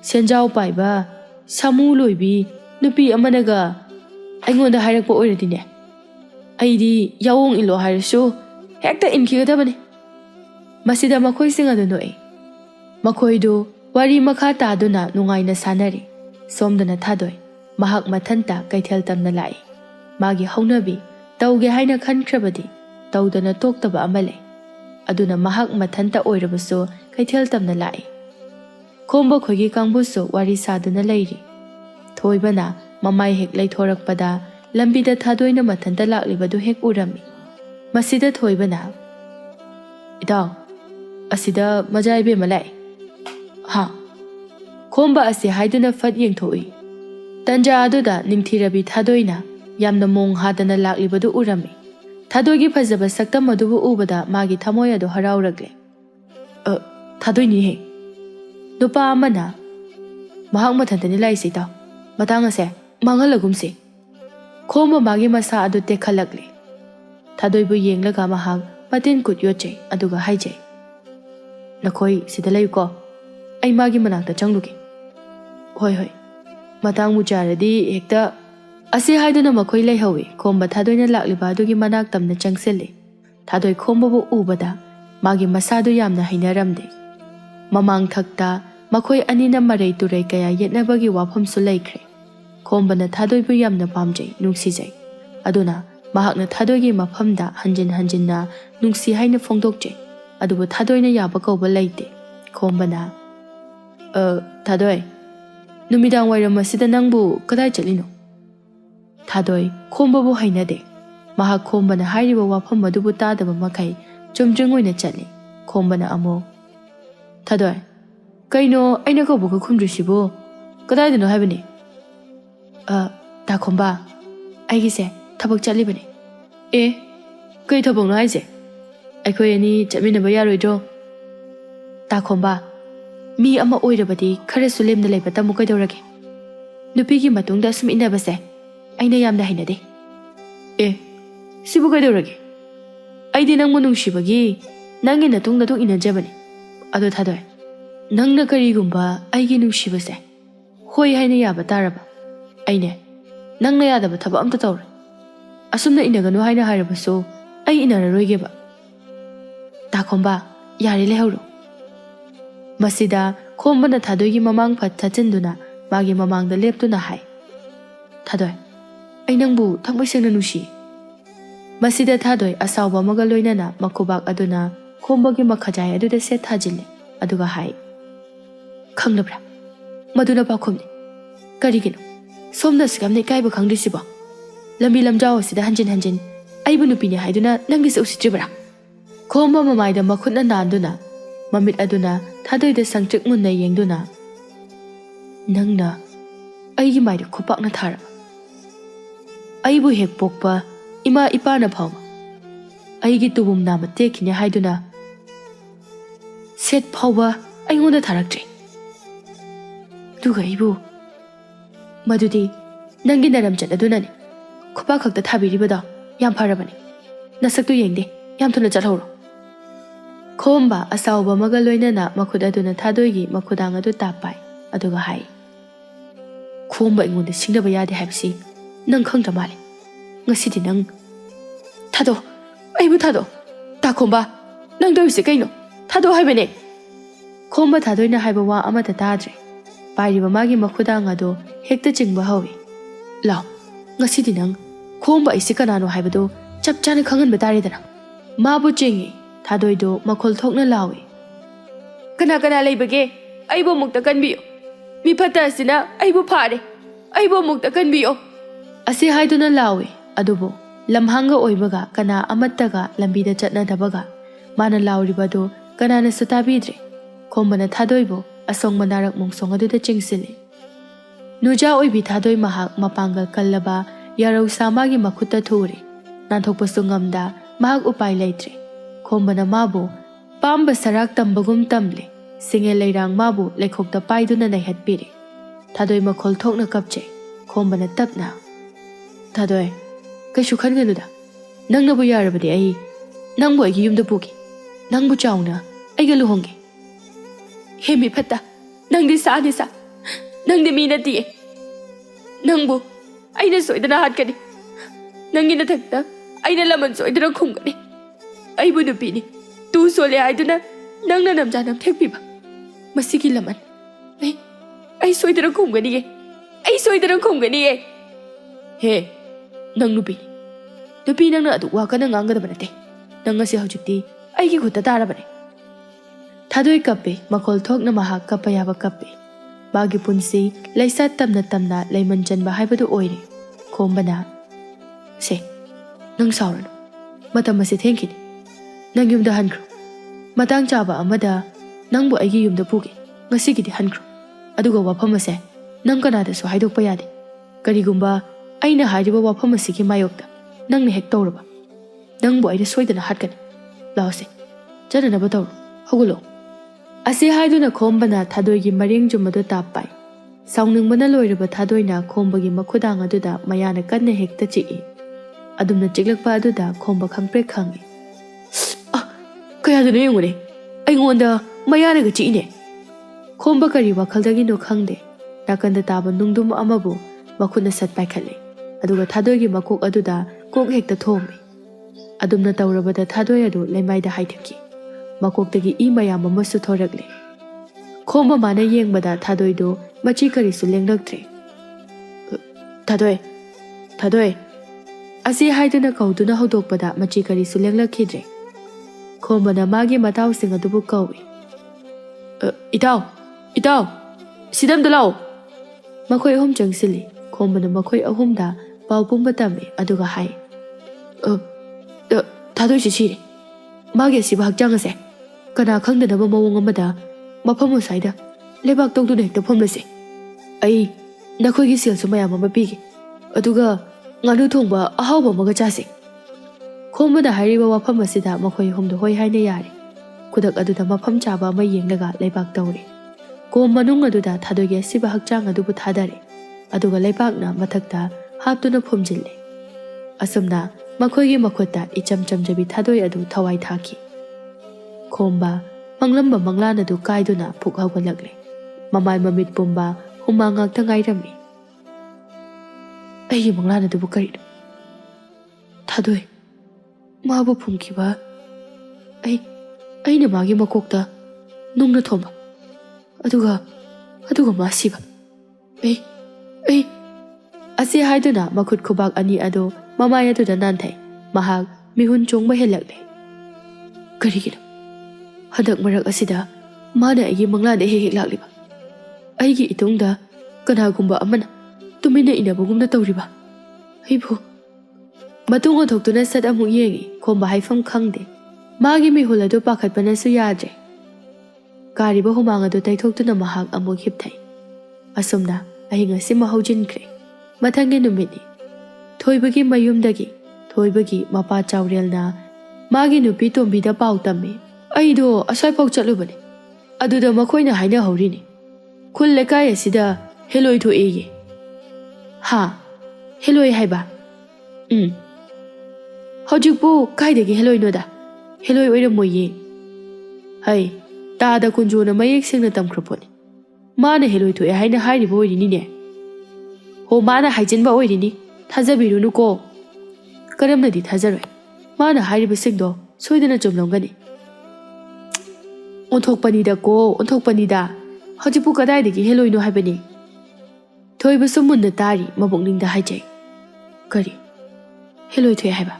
Senjao paiba samu loibi nupi amanaga aingonda hairakpa oiradi ne. Aidi yawong ilo hairishu hekta inkigadabani. Masida makoi singa do noi. Makoi do wari makha taduna nungaina sanari. Somdana thadoi. Mahak mathanta kaithel tamna lai. Magi haunabi tauge haina khankrabadi taudana toktaba amale. Aduna mahak mathanta oirabasu kaithel tamna lai. Khomba khogi kangbusu wari saduna lairi. Thoibana mamai hek laithorakpada lambida thadoina mathanta laklibadu hek urami. Masida thoibana Idaw asida majaibe malai. Ha. Khomba asi haiduna fat yengthoi. Tanja aduda ningthirabi thadoina yamna mong hadana laklibadu urami. Thadoigi phajaba saktam adubu ubada magi thamoy adu harauragle. Thadoini he. Nupa amana mahak mathantani laisi taw. Matang ase mangalagumsi. Khomba magi masa adu tekhalakle. Thadoibu yenglaga mahak patin kut yoche aduga haijai. Nakoi sida layuko. Ai magi manakta changlugi. Hoi. Matang mujaradi hekta ase haiduna makoi laihawi. Khomba thadoina lakliba adugi manak tamna changsele. Thadoi khomba bu ubada magi masadu yamna hainaramde. Mamang thakta makoi anina marai turai kaya yetnabagi wafam su laikre. Khombana thadoibu yamna pamjai nungsijai. Aduna mahakna thadoigi mafamda hanjin na nungsi haina phongdokje. Adubu thadoina yaba kauba laite. Khombana Thadoi numidang wairam asida nangbu kadai chalino. Thadoi khombabu hainade. Mahak khombana hairiba wafam adubu tadaba makai chumjring oina chali. Khombana amo Thadoi kaino aina kaubu ka khumdrisibu kadai dino haibani. Ta khomba aigise thabak chalibani. Kai thabak no haise. Aikoi ani chaminaba yaroidro. Ta khomba mi ama oirabadi khare sulemna leiba tamu kaidorage. Nupigi matungda sum inabase aina yamna hainade. Sibu kaidorage. Aidi nangmu nungsibagi nangi natungda tok inajabani. Ado Thadoi nangna karigumba aigi nungsibase hoi haina yaba taraba. Aine nangna yadaba thaba amta tawre. Asumna inaganu haina hairabasu ai inararoigeba. Ta khomba yari lehauro. Masida khombana thadoigi mamang phat thachinduna magi mamangda leptuna hai. Thadoi ai nangbu thangbai sengna nusi. Masida thadoi asawba maga loinana makubak aduna khombagi makhajai aduda set thajille aduga hai. Khanglabra maduna pakhumni karigino somna sigamne kaiba khangdisiba. Lambi lamjao asida hanjin aibu nupini haiduna nangisa usitribra. Khomba mamaida makhutna nanduna mamit aduna thadoida sangtrik munna yengduna nangna aigi maida khupakna tharaba. Aibu hek pokpa ima ipana phawma aigi tubum nama tekhine haiduna set phawba aingonda tharaktre. Duga ibu madudi nangi naram chanadunani khupa khakta thabiribada yam pharabani. Nasaktu yengde yam thuna chalhoro. Khomba asawba maga loinana makhud aduna thadoigi makhudang adu tapai aduga hai. Khomba ingonda singnaba yade haibsi nang khangdra male. Ngasidi nang Thado aibu thado. Ta khomba nang dawise kaino thado haibane. Khomba thadoina haiba wa amata tadre. Pairiba magi makhudang adu hekta chingba hawi. Lao ngasidi nang khomba isi kanano haibado ꯆꯞ ꯆꯥꯅ ꯈꯪꯍꯟꯕ ꯇꯥꯔꯦꯗꯅ ꯃꯥꯕꯨ ꯆꯤꯡꯏ ꯊꯥꯗꯣꯏꯗꯨ ꯃꯈꯣꯜ ꯊꯣꯛꯅ ꯂꯥꯎꯏ ꯀꯅꯥ ꯀꯅꯥ ꯂꯩꯕꯒꯦ ꯑꯩꯕꯨ ꯑꯃꯨꯛꯇ ꯀꯟꯕꯤꯌꯨ ꯃꯤ ꯐꯠꯇ ꯑꯁꯤꯅ ꯑꯩꯕꯨ ꯐꯥꯔꯦ ꯑꯩꯕꯨ ꯑꯃꯨꯛꯇ ꯀꯟꯕꯤꯌꯨ ꯑꯁꯤ ꯍꯥꯏꯗꯨꯅ ꯂꯥꯎꯏ ꯑꯗꯨꯕꯨ ꯂꯝꯍꯥꯡꯒ ꯑꯣꯏꯕꯒ ꯀꯅꯥ ꯑꯃꯠꯇꯒ ꯂꯝꯕꯤꯗ ꯆꯠꯅꯗꯕꯒ ꯃꯥꯅ ꯂꯥꯎꯔꯤꯕꯗꯨ ꯀꯅꯥꯅꯁꯨ ꯇꯥꯕꯤꯗ꯭ꯔꯦ ꯈꯣꯝꯕꯅ ꯊꯥꯗꯣꯏꯕꯨ ꯑꯁꯣꯡ ꯃꯅꯥꯔꯛ ꯃꯣꯡꯁꯣꯡ ꯑꯗꯨꯗ ꯆꯤꯡꯁꯤꯜꯂꯤ ꯅꯨꯖꯥ ꯑꯣꯏꯕꯤ ꯊꯥꯗꯣꯏ ꯃꯍꯥꯛ ꯃꯄꯥꯡꯒꯜ ꯀꯜꯂꯕ ꯌꯥꯔꯧꯁꯥ ꯃꯥꯒꯤ ꯃꯈꯨꯠꯇ ꯊꯨꯔꯤ ꯅꯥꯟꯊꯣꯛꯄꯁꯨ ꯉꯝꯗ ꯃꯍꯥꯛ ꯎꯄꯥꯏ ꯂꯩꯇ꯭ꯔꯦ ꯈꯣꯝꯕꯅ ꯃꯥꯕꯨ ꯄꯥꯝꯕ ꯁꯔꯥꯛ ꯇꯝꯕꯒꯨꯝ ꯇꯝꯂꯤ ꯁꯤꯡꯉꯦꯜ ꯂꯩꯔꯥꯡ ꯃꯥꯕꯨ ꯂꯩꯈꯣꯛꯇ ꯄꯥꯏꯗꯨꯅ ꯅꯩꯍꯠꯄꯤꯔꯤ ꯊꯥꯗꯣꯏ ꯃꯈꯣꯜ ꯊꯣꯛꯅ ꯀꯞꯆꯩ ꯈꯣꯝꯕꯅ ꯇꯞꯅ ꯊꯥꯗꯣꯏ ꯀꯩꯁꯨ ꯈꯟꯒꯅꯨꯗ ꯅꯪꯅꯕꯨ ꯌꯥꯔꯕꯗꯤ ꯑꯩ ꯅꯪꯕꯨ ꯑꯩꯒꯤ ꯌꯨꯝꯗ ꯄꯨꯒꯦ ꯅꯪꯕꯨ ꯆꯥꯎꯅ ꯑꯩꯒ ꯂꯨꯍꯣꯡꯒꯦ ꯍꯦꯃꯤ ꯐꯠꯇ ꯅꯪꯗꯤ ꯁꯥꯅꯤ ꯁꯥ ꯅꯪꯗꯤ ꯃꯤ ꯅꯠꯇꯤꯌꯦ ꯅꯪꯕꯨ ꯑꯩꯅ ꯁꯣꯏꯗꯅ ꯍꯥꯠꯀꯅꯤ ꯅꯪꯒꯤ ꯅꯊꯛꯇ ꯑꯩꯅ ꯂꯃꯟ ꯁꯣꯏꯗꯅ ꯈꯨꯝꯒꯅꯤ ꯑꯩꯕꯨ ꯅꯨꯄꯤꯅꯤ ꯇꯨ ꯁꯣꯜꯂꯦ ꯍꯥꯏꯗꯨꯅ ꯅꯪꯅ ꯅꯝꯖꯥ ꯅꯝꯊꯦꯛꯄꯤꯕ ꯃꯁꯤꯒꯤ ꯂꯃꯟ ꯑꯩ ꯁꯣꯏꯗꯅ ꯈꯨꯝꯒꯅꯤꯌꯦ ꯑꯩ ꯁꯣꯏꯗꯅ ꯈꯨꯝꯒꯅꯤꯌꯦ ꯍꯦ ꯅꯪ ꯅꯨꯄꯤꯅꯤ ꯅꯨꯄꯤ ꯅꯪꯅ ꯑꯗꯨ ꯋꯥ ꯀꯟꯅ ꯉꯥꯡꯒꯗꯕ ꯅꯠꯇꯦ ꯅꯪ ꯑꯁꯤ ꯍꯧꯖꯤꯛꯇꯤ ꯑꯩꯒꯤ ꯈꯨꯠꯇ ꯇꯥꯔꯕꯅꯤ ꯊꯥꯗꯣꯏ ꯀꯞꯄꯤ ꯃꯈꯣꯜ ꯊꯣꯛꯅ ꯃꯍꯥꯛ ꯀꯞꯄ ꯌꯥꯕ ꯀꯞꯄꯤ ꯃꯥꯒꯤ ꯄꯨꯟꯁꯤ ꯂꯩꯁꯥ ꯇꯝꯅ ꯇꯝꯅ ꯂꯩꯃꯟ ꯆꯟꯕ ꯍꯥꯏꯕꯗꯨ ꯑꯣꯏꯔꯤ ꯈꯣꯝꯕꯅ ꯁꯦ ꯅꯪ ꯁꯥꯎꯔꯅꯨ ꯃꯇꯝ ꯑꯁꯤ ꯊꯦꯡꯈꯤꯅꯤ ꯅꯪ ꯌꯨꯝꯗ ꯍꯟꯈ꯭ꯔꯣ ꯃꯇꯥꯡ ꯆꯥꯕ ꯑꯃꯗ ꯅꯪꯕꯨ ꯑꯩꯒꯤ ꯌꯨꯝꯗ ꯄꯨꯒꯦ ꯉꯁꯤꯒꯤꯗꯤ ꯍꯟꯈ꯭ꯔꯣ ꯑꯗꯨꯒ ꯋꯥꯐꯝ ꯑꯁꯦ ꯅꯪ ꯀꯅꯥꯗꯁꯨ ꯍꯥꯏꯗꯣꯛꯄ ꯌꯥꯗꯦ ꯀꯔꯤꯒꯨꯝꯕ ꯑꯩꯅ ꯍꯥꯏꯔꯤꯕ ꯋꯥꯐꯝ ꯑꯁꯤꯒꯤ ꯃꯥꯌꯣꯛꯇ ꯅꯪꯅ ꯍꯦꯛ ꯇꯧꯔꯕ ꯅꯪꯕꯨ ꯑꯩꯅ ꯁꯣꯏꯗꯅ ꯍꯥꯠꯀꯅꯤ ꯂꯥꯛꯑꯣꯁꯦ ꯆꯠꯅꯅꯕ ꯇꯧꯔꯣ ꯍꯧꯒꯠꯂꯣ ꯑꯁꯤ ꯍꯥꯏꯗꯨꯅ ꯈꯣꯝꯕꯅ ꯊꯥꯗꯣꯏꯒꯤ ꯃꯔꯦꯡ ꯆꯨꯝꯕꯗꯨ ꯇꯥꯞ ꯄꯥꯏ ꯁꯥꯎꯅꯤꯡꯕꯅ ꯂꯣꯏꯔꯕ ꯊꯥꯗꯣꯏꯅ ꯈꯣꯝꯕꯒꯤ ꯃꯈꯨꯗꯥꯡ ꯑꯗꯨꯗ ꯃꯌꯥꯅ ꯀꯟꯅ ꯍꯦꯛꯇ ꯆꯤꯛꯏ ꯑꯗꯨꯝꯅ ꯆꯤꯛꯂꯛꯄ ꯑꯗꯨꯗ ꯈꯣꯝꯕ ꯈꯪꯄ꯭ꯔꯦꯛ ꯈꯪꯏ ꯀꯌꯥꯗꯅꯣ ꯌꯦꯡꯉꯨꯅꯦ ꯑꯩꯉꯣꯟꯗ ꯃꯌꯥꯅꯒ ꯆꯤꯛꯏꯅꯦ ꯈꯣꯝꯕ ꯀꯔꯤ ꯋꯥꯈꯜꯗꯒꯤꯅꯣ ꯈꯪꯗꯦ ꯅꯥꯀꯟꯗ ꯇꯥꯕ ꯅꯨꯡꯗꯨꯝ ꯑꯃꯕꯨ ꯃꯈꯨꯠꯅ ꯁꯠ ꯄꯥꯏꯈꯠꯂꯤ ꯑꯗꯨꯒ ꯊꯥꯗꯣꯏꯒꯤ ꯃꯀꯣꯛ ꯑꯗꯨꯗ ꯀꯣꯛ ꯍꯦꯛꯇ ꯊꯣꯝꯃꯤ ꯑꯗꯨꯝꯅ ꯇꯧꯔꯕꯗ ꯊꯥꯗꯣꯏ ꯑꯗꯨ ꯂꯩꯃꯥꯏꯗ ꯍꯥꯏꯊꯈꯤ ꯃꯀꯣꯛꯇꯒꯤ ꯏ ꯃꯌꯥꯝ ꯑꯃꯁꯨ ꯊꯣꯔꯛꯂꯤ ꯈꯣꯝꯕ ꯃꯥꯅ ꯌꯦꯡꯕꯗ ꯊꯥꯗꯣꯏꯗꯨ ꯃꯆꯤ ꯀꯔꯤꯁꯨ ꯂꯦꯡꯂꯛꯇ꯭ꯔꯦ ꯊꯥꯗꯣꯏ ꯊꯥꯗꯣꯏ ꯑꯁꯤ ꯍꯥꯏꯗꯨꯅ ꯀꯧꯗꯨꯅ ꯍꯧꯗꯣꯛꯄꯗ ꯃꯆꯤ ꯀꯔꯤꯁꯨ ꯂꯦꯡꯂꯛꯈꯤꯗ꯭ꯔꯦ ꯈꯣꯝꯕꯅ ꯃꯥꯒꯤ ꯃꯇꯥꯎꯁꯤꯡ ꯑꯗꯨꯕꯨ ꯀꯧꯏ ꯏꯇꯥꯎ ꯏꯇꯥꯎ ꯁꯤꯗ ꯑꯝꯇ ꯂꯥꯛꯑꯣ ꯃꯈꯣꯏ ꯑꯍꯨꯝ ꯆꯪꯁꯤꯜꯂꯤ ꯈꯣꯝꯕꯅ ꯃꯈꯣꯏ ꯑꯍꯨꯝꯗ ꯄꯥꯎ ꯄꯨꯝꯕ ꯇꯝꯃꯤ ꯑꯗꯨꯒ ꯍꯥꯏ ꯊꯥꯗꯣꯏꯁꯤ ꯁꯤꯔꯦ ꯃꯥꯒꯤ ꯑꯁꯤꯕ ꯍꯛꯆꯥꯡ ꯑꯁꯦ ꯀꯅꯥ ꯈꯪꯗꯅꯕ ꯃꯑꯣꯡ ꯑꯃꯗ ꯃꯐꯝ ꯑꯁ꯭ꯋꯥꯏꯗ ꯂꯩꯕꯥꯛ ꯇꯧꯗꯨꯅ ꯍꯦꯛꯇ ꯐꯝꯂꯁꯦ ꯑꯩ ꯅꯈꯣꯏꯒꯤ ꯁꯦꯜꯁꯨ ꯃꯌꯥꯝ ꯑꯃ ꯄꯤꯒꯦ ꯑꯗꯨꯒ ꯉꯥꯅꯨ ꯊꯣꯡꯕ ꯑꯍꯥꯎꯕ ꯑꯃꯒ ꯆꯥꯁꯦ ꯈꯣꯝꯕꯅ ꯍꯥꯏꯔꯤꯕ ꯋꯥꯐꯝ ꯑꯁꯤꯗ ꯃꯈꯣꯏ ꯑꯍꯨꯝꯗꯨ ꯍꯣꯏ ꯍꯥꯏꯅ ꯌꯥꯔꯦ ꯈꯨꯗꯛ ꯑꯗꯨꯗ ꯃꯐꯝ ꯆꯥꯕ ꯑꯃ ꯌꯦꯡꯂꯒ ꯂꯩꯕꯥꯛ ꯇꯧꯔꯦ ꯀꯣꯝ ꯃꯅꯨꯡ ꯑꯗꯨꯗ ꯊꯥꯗꯣꯏꯒꯤ ꯑꯁꯤꯕ ꯍꯛꯆꯥꯡ ꯑꯗꯨꯕꯨ ꯊꯥꯗꯔꯦ ꯑꯗꯨꯒ ꯂꯩꯕꯥꯛꯅ ꯃꯊꯛꯇ ꯍꯥꯞꯇꯨꯅ ꯐꯨꯝꯖꯤꯜꯂꯦ ꯑꯁꯨꯝꯅ ꯃꯈꯣꯏꯒꯤ ꯃꯈꯨꯠꯇ ꯏꯆꯝ ꯆꯝꯖꯕꯤ ꯊꯥꯗꯣꯏ ꯑꯗꯨ ꯊꯋꯥꯏ ꯊꯥꯈꯤ ꯈꯣꯝꯕ ꯃꯪꯂꯝꯕ ꯃꯪꯂꯥꯟ ꯑꯗꯨ ꯀꯥꯏꯗꯨꯅ ꯄꯨꯛ ꯍꯧꯒꯠꯂꯛꯂꯦ ꯃꯃꯥꯏ ꯃꯃꯤꯠ ꯄꯨꯝꯕ ꯍꯨꯃꯥꯡ ꯉꯥꯛꯇ ꯉꯥꯏꯔꯝꯃꯤ ꯑꯩꯒꯤ ꯃꯪꯂꯥꯟ ꯑꯗꯨꯕꯨ ꯀꯔꯤꯅꯣ ꯊꯥꯗꯣꯏ ꯃꯥꯕꯨ ꯐꯨꯝꯈꯤꯕ ꯑꯩꯅ ꯃꯥꯒꯤ ꯃꯀꯣꯛꯇ ꯅꯨꯡꯅ ꯊꯣꯝꯕ ꯑꯗꯨꯒ ꯃꯥ ꯁꯤꯕ ꯑꯩ ꯑꯁꯤ ꯍꯥꯏꯗꯨꯅ ꯃꯈꯨꯠ ꯈꯨꯕꯥꯛ ꯑꯅꯤ ꯑꯗꯨ ꯃꯃꯥꯏ ꯑꯗꯨꯗ ꯅꯥꯟꯊꯩ ꯃꯍꯥꯛ ꯃꯤꯍꯨꯟ ꯆꯣꯡꯕ ꯍꯦꯜꯂꯛꯂꯦ ꯀꯔꯤꯒꯤꯅꯣ ꯍꯟꯗꯛ ꯃꯔꯛ ꯑꯁꯤꯗ ꯃꯥꯅ ꯑꯩꯒꯤ ꯃꯪꯂꯥꯟꯗ ꯍꯦꯛ ꯍꯦꯛ ꯂꯥꯛꯂꯤꯕ ꯑꯩꯒꯤ ꯏꯇꯨꯡꯗ ꯀꯅꯥꯒꯨꯝꯕ ꯑꯃꯅ ꯇꯨꯃꯤꯟꯅ ꯏꯟꯅꯕꯒꯨꯝꯅ ꯇꯧꯔꯤꯕ ꯑꯩꯕꯨ ꯃꯇꯨꯡ ꯑꯣꯟꯊꯣꯛꯇꯨꯅ ꯁꯠ ꯑꯃꯨꯛ ꯌꯦꯡꯉꯤ ꯈꯣꯝꯕ ꯍꯥꯏꯐꯝ ꯈꯪꯗꯦ ꯃꯥꯒꯤ ꯃꯤꯍꯨꯜ ꯑꯗꯨ ꯄꯥꯈꯠꯄꯅꯁꯨ ꯌꯥꯗ꯭ꯔꯦ ꯀꯥꯔꯤꯕ ꯍꯨꯃꯥꯡ ꯑꯗꯨ ꯇꯩꯊꯣꯛꯇꯨꯅ ꯃꯍꯥꯛ ꯑꯃꯨꯛ ꯍꯤꯞꯊꯩ ꯑꯁꯨꯝꯅ ꯑꯍꯤꯡ ꯑꯁꯤꯃ ꯍꯧꯖꯤꯟꯈ꯭ꯔꯦ ꯃꯊꯪꯒꯤ ꯅꯨꯃꯤꯠꯅꯤ ꯊꯣꯏꯕꯒꯤ ꯃꯌꯨꯝꯗꯒꯤ ꯊꯣꯏꯕꯒꯤ ꯃꯄꯥ ꯆꯥꯎꯔꯦꯜꯅ ꯃꯥꯒꯤ ꯅꯨꯄꯤ ꯇꯣꯝꯕꯤꯗ ꯄꯥꯎ ꯇꯝꯃꯤ ꯑꯩꯗꯣ ꯑꯁ꯭ꯋꯥꯏꯐꯥꯎ ꯆꯠꯂꯨꯕꯅꯤ ꯑꯗꯨꯗ ꯃꯈꯣꯏꯅ ꯍꯥꯏꯅꯍꯧꯔꯤꯅꯤ ꯈꯨꯜ ꯂꯩꯀꯥꯏ ꯑꯁꯤꯗ ꯍꯦꯂꯣꯏ ꯊꯣꯛꯑꯦꯌꯦ ꯍꯥ ꯍꯦꯂꯣꯏ ꯍꯥꯏꯕ ꯍꯧꯖꯤꯛꯄꯨ ꯀꯥꯏꯗꯒꯤ ꯍꯦꯂꯣꯏꯅꯣꯗ ꯍꯦꯂꯣꯏ ꯑꯣꯏꯔꯝꯃꯣꯏꯌꯦ ꯍꯩ ꯇꯥꯗ ꯀꯨꯟꯖꯣꯅ ꯃꯌꯦꯛ ꯁꯦꯡꯅ ꯇꯝꯈ꯭ꯔꯄꯣꯠꯅꯤ ꯃꯥꯅ ꯍꯦꯂꯣꯏ ꯊꯣꯛꯑꯦ ꯍꯥꯏꯅ ꯍꯥꯏꯔꯤꯕ ꯑꯣꯏꯔꯤꯅꯤꯅꯦ ꯍꯣ ꯃꯥꯅ ꯍꯥꯏꯖꯤꯟꯕ ꯑꯣꯏꯔꯤꯅꯤ ꯊꯥꯖꯕꯤꯔꯨꯅꯨꯀꯣ ꯀꯔꯝꯅꯗꯤ ꯊꯥꯖꯔꯣꯏ ꯃꯥꯅ ꯍꯥꯏꯔꯤꯕꯁꯤꯡꯗꯣ ꯁꯣꯏꯗꯅ ꯆꯨꯝꯂꯝꯒꯅꯤ ꯑꯣꯟꯊꯣꯛꯄꯅꯤꯗ ꯍꯧꯖꯤꯛꯄꯨ ꯀꯗꯥꯏꯗꯒꯤ ꯍꯦꯂꯣꯏꯅꯣ ꯍꯥꯏꯕꯅꯤ ꯊꯣꯏꯕꯁꯨ ꯃꯨꯟꯅ ꯇꯥꯔꯤ ꯃꯕꯨꯛꯅꯤꯡꯗ ꯍꯥꯏꯖꯩ ꯀꯔꯤ ꯍꯦꯂꯣꯏ ꯊꯣꯛꯑꯦ ꯍꯥꯏꯕ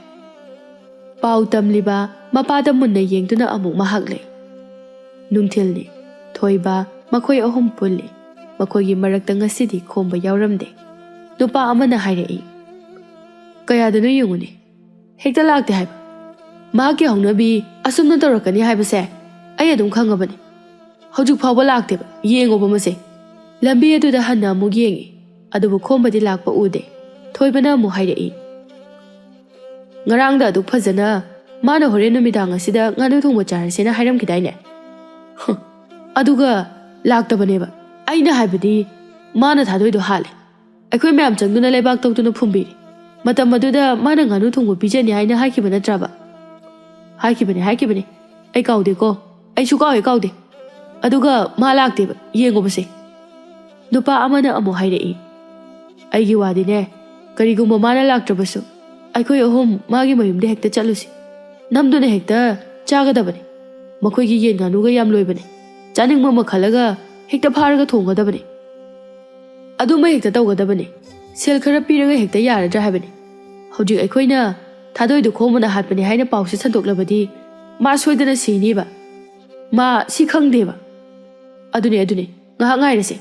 ꯄꯥꯎ ꯇꯝꯂꯤꯕ ꯃꯄꯥꯗ ꯃꯨꯟꯅ ꯌꯦꯡꯗꯨꯅ ꯑꯃꯨꯛ ꯃꯍꯥꯛ ꯂꯩ꯫ ꯅꯨꯡꯊꯤꯜꯅꯤ, ꯊꯣꯏꯕ ꯃꯈꯣꯏ ꯑꯍꯨꯝ ꯄꯨꯜꯂꯤ꯫ ꯃꯈꯣꯏꯒꯤ ꯃꯔꯛꯇ ꯉꯁꯤꯗꯤ ꯈꯣꯝꯕ ꯌꯥꯎꯔꯝꯗꯦ꯫ ꯅꯨꯄꯥ ꯑꯃꯅ ꯍꯥꯏꯔꯛꯏ, ꯀꯌꯥꯗꯅꯣ ꯌꯦꯡꯉꯨꯅꯤ, ꯍꯦꯛꯇ ꯂꯥꯛꯇꯦ ꯍꯥꯏꯕ꯫ ꯃꯍꯥꯛꯀꯤ ꯍꯧꯅꯕꯤ ꯑꯁꯨꯝꯅ ꯇꯧꯔꯛꯀꯅꯤ ꯍꯥꯏꯕꯁꯦ ꯑꯩ ꯑꯗꯨꯝ ꯈꯪꯉꯕꯅꯤ꯫ ꯍꯧꯖꯤꯛ ꯐꯥꯎꯕ ꯂꯥꯛꯇꯦꯕ, ꯌꯦꯡꯉꯣꯕ ꯃꯁꯦ꯫ ꯂꯝꯕꯤ ꯑꯗꯨꯗ ꯍꯟꯅ ꯑꯃꯨꯛ ꯌꯦꯡꯉꯤ, ꯑꯗꯨꯕꯨ ꯈꯣꯝꯕꯗꯤ ꯂꯥꯛꯄ ꯎꯗꯦ꯫ ꯊꯣꯏꯕꯅ ꯑꯃꯨꯛ ꯍꯥꯏꯔꯛꯏ, ꯉꯔꯥꯡꯗ ꯑꯗꯨꯛ ꯐꯖꯅ ꯃꯥꯅ ꯍꯣꯔꯦꯟ ꯅꯨꯃꯤꯗꯥꯡ ꯑꯁꯤꯗ ꯉꯥꯅꯨ ꯊꯣꯡꯕ ꯆꯥꯔꯁꯦꯅ ꯍꯥꯏꯔꯝꯈꯤꯗꯥꯏꯅꯦ? ꯑꯗꯨꯒ ꯂꯥꯛꯇꯕꯅꯦꯕ꯫ ꯑꯩꯅ ꯍꯥꯏꯕꯗꯤ ꯃꯥꯅ ꯊꯥꯗꯣꯏꯗꯣ ꯍꯥꯜꯂꯦ꯫ ꯑꯩꯈꯣꯏ ꯃꯌꯥꯝ ꯆꯪꯗꯨꯅ ꯂꯩꯕꯥꯛ ꯇꯧꯗꯨꯅ ꯐꯨꯝꯕꯤꯔꯤ꯫ ꯃꯇꯝ ꯑꯗꯨꯗ ꯃꯥꯅ ꯉꯥꯅꯨ ꯊꯣꯡꯕ ꯄꯤꯖꯅꯤ ꯍꯥꯏꯅ ꯍꯥꯏꯈꯤꯕ ꯅꯠꯇ꯭ꯔꯕ? ꯍꯥꯏꯈꯤꯕꯅꯦ, ꯑꯩ ꯀꯥꯎꯗꯦꯀꯣ, ꯑꯩ ꯁꯨꯀꯥꯎ ꯍꯦꯛ ꯀꯥꯎꯗꯦ꯫ ꯑꯗꯨꯒ ꯃꯥ ꯂꯥꯛꯇꯦꯕ, ꯌꯦꯡꯉꯣꯕꯁꯦ꯫ ꯅꯨꯄꯥ ꯑꯃꯅ ꯑꯃꯨꯛ ꯍꯥꯏꯔꯛꯏ, ꯑꯩꯒꯤ ꯋꯥꯗꯤꯅꯦ, ꯀꯔꯤꯒꯨꯝꯕ ꯃꯥꯅ ꯂꯥꯛꯇ꯭ꯔꯕꯁꯨ ꯑꯩꯈꯣꯏ ꯑꯍꯨꯝ ꯃꯥꯒꯤ ꯃꯌꯨꯝꯗ ꯍꯦꯛꯇ ꯆꯠꯂꯨꯁꯤ, ꯅꯝꯗꯨꯅ ꯍꯦꯛꯇ ꯆꯥꯒꯗꯕꯅꯤ꯫ ꯃꯈꯣꯏꯒꯤ ꯌꯦꯟ ꯉꯥꯅꯨꯒ ꯌꯥꯝ ꯂꯣꯏꯕꯅꯦ, ꯆꯥꯅꯤꯡꯕ ꯑꯃ ꯈꯜꯂꯒ ꯍꯦꯛꯇ ꯐꯥꯔꯒ ꯊꯣꯡꯒꯗꯕꯅꯤ꯫ ꯑꯗꯨꯃ ꯍꯦꯛꯇ ꯇꯧꯒꯗꯕꯅꯤ, ꯁꯦꯜ ꯈꯔ ꯄꯤꯔꯒ ꯍꯦꯛꯇ ꯌꯥꯔꯗ꯭ꯔꯥ ꯍꯥꯏꯕꯅꯤ꯫ ꯍꯧꯖꯤꯛ ꯑꯩꯈꯣꯏꯅ ꯊꯥꯗꯣꯏꯗꯣ ꯈꯣꯝꯕꯅ ꯍꯥꯠꯄꯅꯤ ꯍꯥꯏꯅ ꯄꯥꯎꯁꯦ ꯁꯟꯗꯣꯛꯂꯕꯗꯤ ꯃꯥ ꯁꯣꯏꯗꯅ ꯁꯤꯅꯤꯕ꯫ ꯃꯥ ꯁꯤ ꯈꯪꯗꯦꯕ꯫ ꯑꯗꯨꯅꯦ, ꯉꯥꯏꯍꯥꯛ ꯉꯥꯏꯔꯁꯦ꯫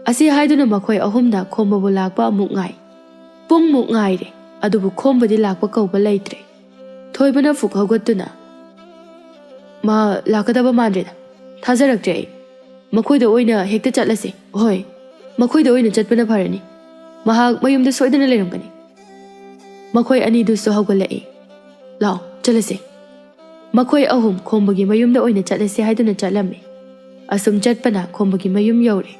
ꯑꯁꯤ ꯍꯥꯏꯗꯨꯅ ꯃꯈꯣꯏ ꯑꯍꯨꯝꯅ ꯈꯣꯝꯕꯕꯨ ꯂꯥꯛꯄ ꯑꯃꯨꯛ ꯉꯥꯏ꯫ ꯄꯨꯡꯃꯨꯛ ꯉꯥꯏꯔꯦ, ꯑꯗꯨꯕꯨ ꯈꯣꯝꯕꯗꯤ ꯂꯥꯛꯄ ꯀꯧꯕ ꯂꯩꯇ꯭ꯔꯦ꯫ ꯊꯣꯏꯕꯅ ꯐꯨꯛ ꯍꯧꯒꯠꯇꯨꯅ, ꯃꯥ ꯂꯥꯛꯀꯗꯕ ꯃꯥꯟꯗ꯭ꯔꯦꯗ, ꯊꯥꯖꯔꯛꯇ꯭ꯔꯦ ꯑꯩ꯫ ꯃꯈꯣꯏꯗ ꯑꯣꯏꯅ ꯍꯦꯛꯇ ꯆꯠꯂꯁꯦ꯫ ꯍꯣꯏ, ꯃꯈꯣꯏꯗ ꯑꯣꯏꯅ ꯆꯠꯄꯅ ꯐꯔꯅꯤ, ꯃꯍꯥꯛ ꯃꯌꯨꯝꯗ ꯁꯣꯏꯗꯅ ꯂꯩꯔꯝꯒꯅꯤ꯫ ꯃꯈꯣꯏ ꯑꯅꯤꯗꯨꯁꯨ ꯍꯧꯒꯠꯂꯛꯏ꯫ ꯂꯥꯎ ꯆꯠꯂꯁꯦ꯫ ꯃꯈꯣꯏ ꯑꯍꯨꯝ ꯈꯣꯝꯕꯒꯤ ꯃꯌꯨꯝꯗ ꯑꯣꯏꯅ ꯆꯠꯂꯁꯦ ꯍꯥꯏꯗꯨꯅ ꯆꯠꯂꯝꯃꯤ꯫ ꯑꯁꯨꯝ ꯆꯠꯄꯅ ꯈꯣꯝꯕꯒꯤ ꯃꯌꯨꯝ ꯌꯧꯔꯦ꯫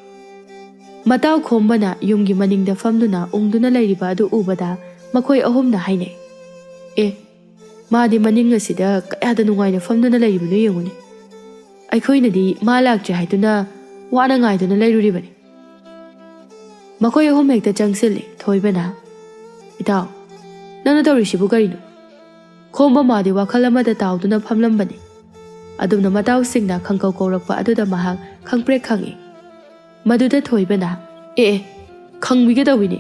ꯃꯇꯥꯎ ꯈꯣꯝꯕꯅ ꯌꯨꯝꯒꯤ ꯃꯅꯤꯡꯗ ꯐꯝꯗꯨꯅ ꯎꯪꯗꯨꯅ ꯂꯩꯔꯤꯕ ꯑꯗꯨ ꯎꯕꯗ ꯃꯈꯣꯏ ꯑꯍꯨꯝꯅ ꯍꯥꯏꯅꯩ, ꯑꯦ, ꯃꯥꯗꯤ ꯃꯅꯤꯡ ꯑꯁꯤꯗ ꯀꯌꯥꯗ ꯅꯨꯡꯉꯥꯏꯅ ꯐꯝꯗꯨꯅ ꯂꯩꯔꯤꯕꯅꯣ ꯌꯦꯡꯉꯨꯅꯦ꯫ ꯑꯩꯈꯣꯏꯅꯗꯤ ꯃꯥ ꯂꯥꯛꯇ꯭ꯔꯦ ꯍꯥꯏꯗꯨꯅ ꯋꯥꯅ ꯉꯥꯏꯗꯨꯅ ꯂꯩꯔꯨꯔꯤꯕꯅꯤ꯫ ꯃꯈꯣꯏ ꯑꯍꯨꯝ ꯍꯦꯛꯇ ꯆꯪꯁꯤꯜꯂꯤ꯫ ꯊꯣꯏꯕꯅ, ꯏꯇꯥꯎ, ꯅꯪꯅ ꯇꯧꯔꯤꯁꯤꯕꯨ ꯀꯔꯤꯅꯣ? ꯈꯣꯝꯕ ꯃꯥꯗꯤ ꯋꯥꯈꯜ ꯑꯃꯗ ꯇꯥꯎꯗꯨꯅ ꯐꯝꯂꯝꯕꯅꯤ꯫ ꯑꯗꯨꯝꯅ ꯃꯇꯥꯎꯁꯤꯡꯅ ꯈꯪꯀꯧ ꯀꯧꯔꯛꯄ ꯑꯗꯨꯗ ꯃꯍꯥꯛ ꯈꯪꯄ꯭ꯔꯦꯛ ꯈꯪꯏ꯫ ꯃꯗꯨꯗ ꯊꯣꯏꯕꯅ, ꯑꯦ, ꯈꯪꯕꯤꯒꯗꯧꯏꯅꯤ꯫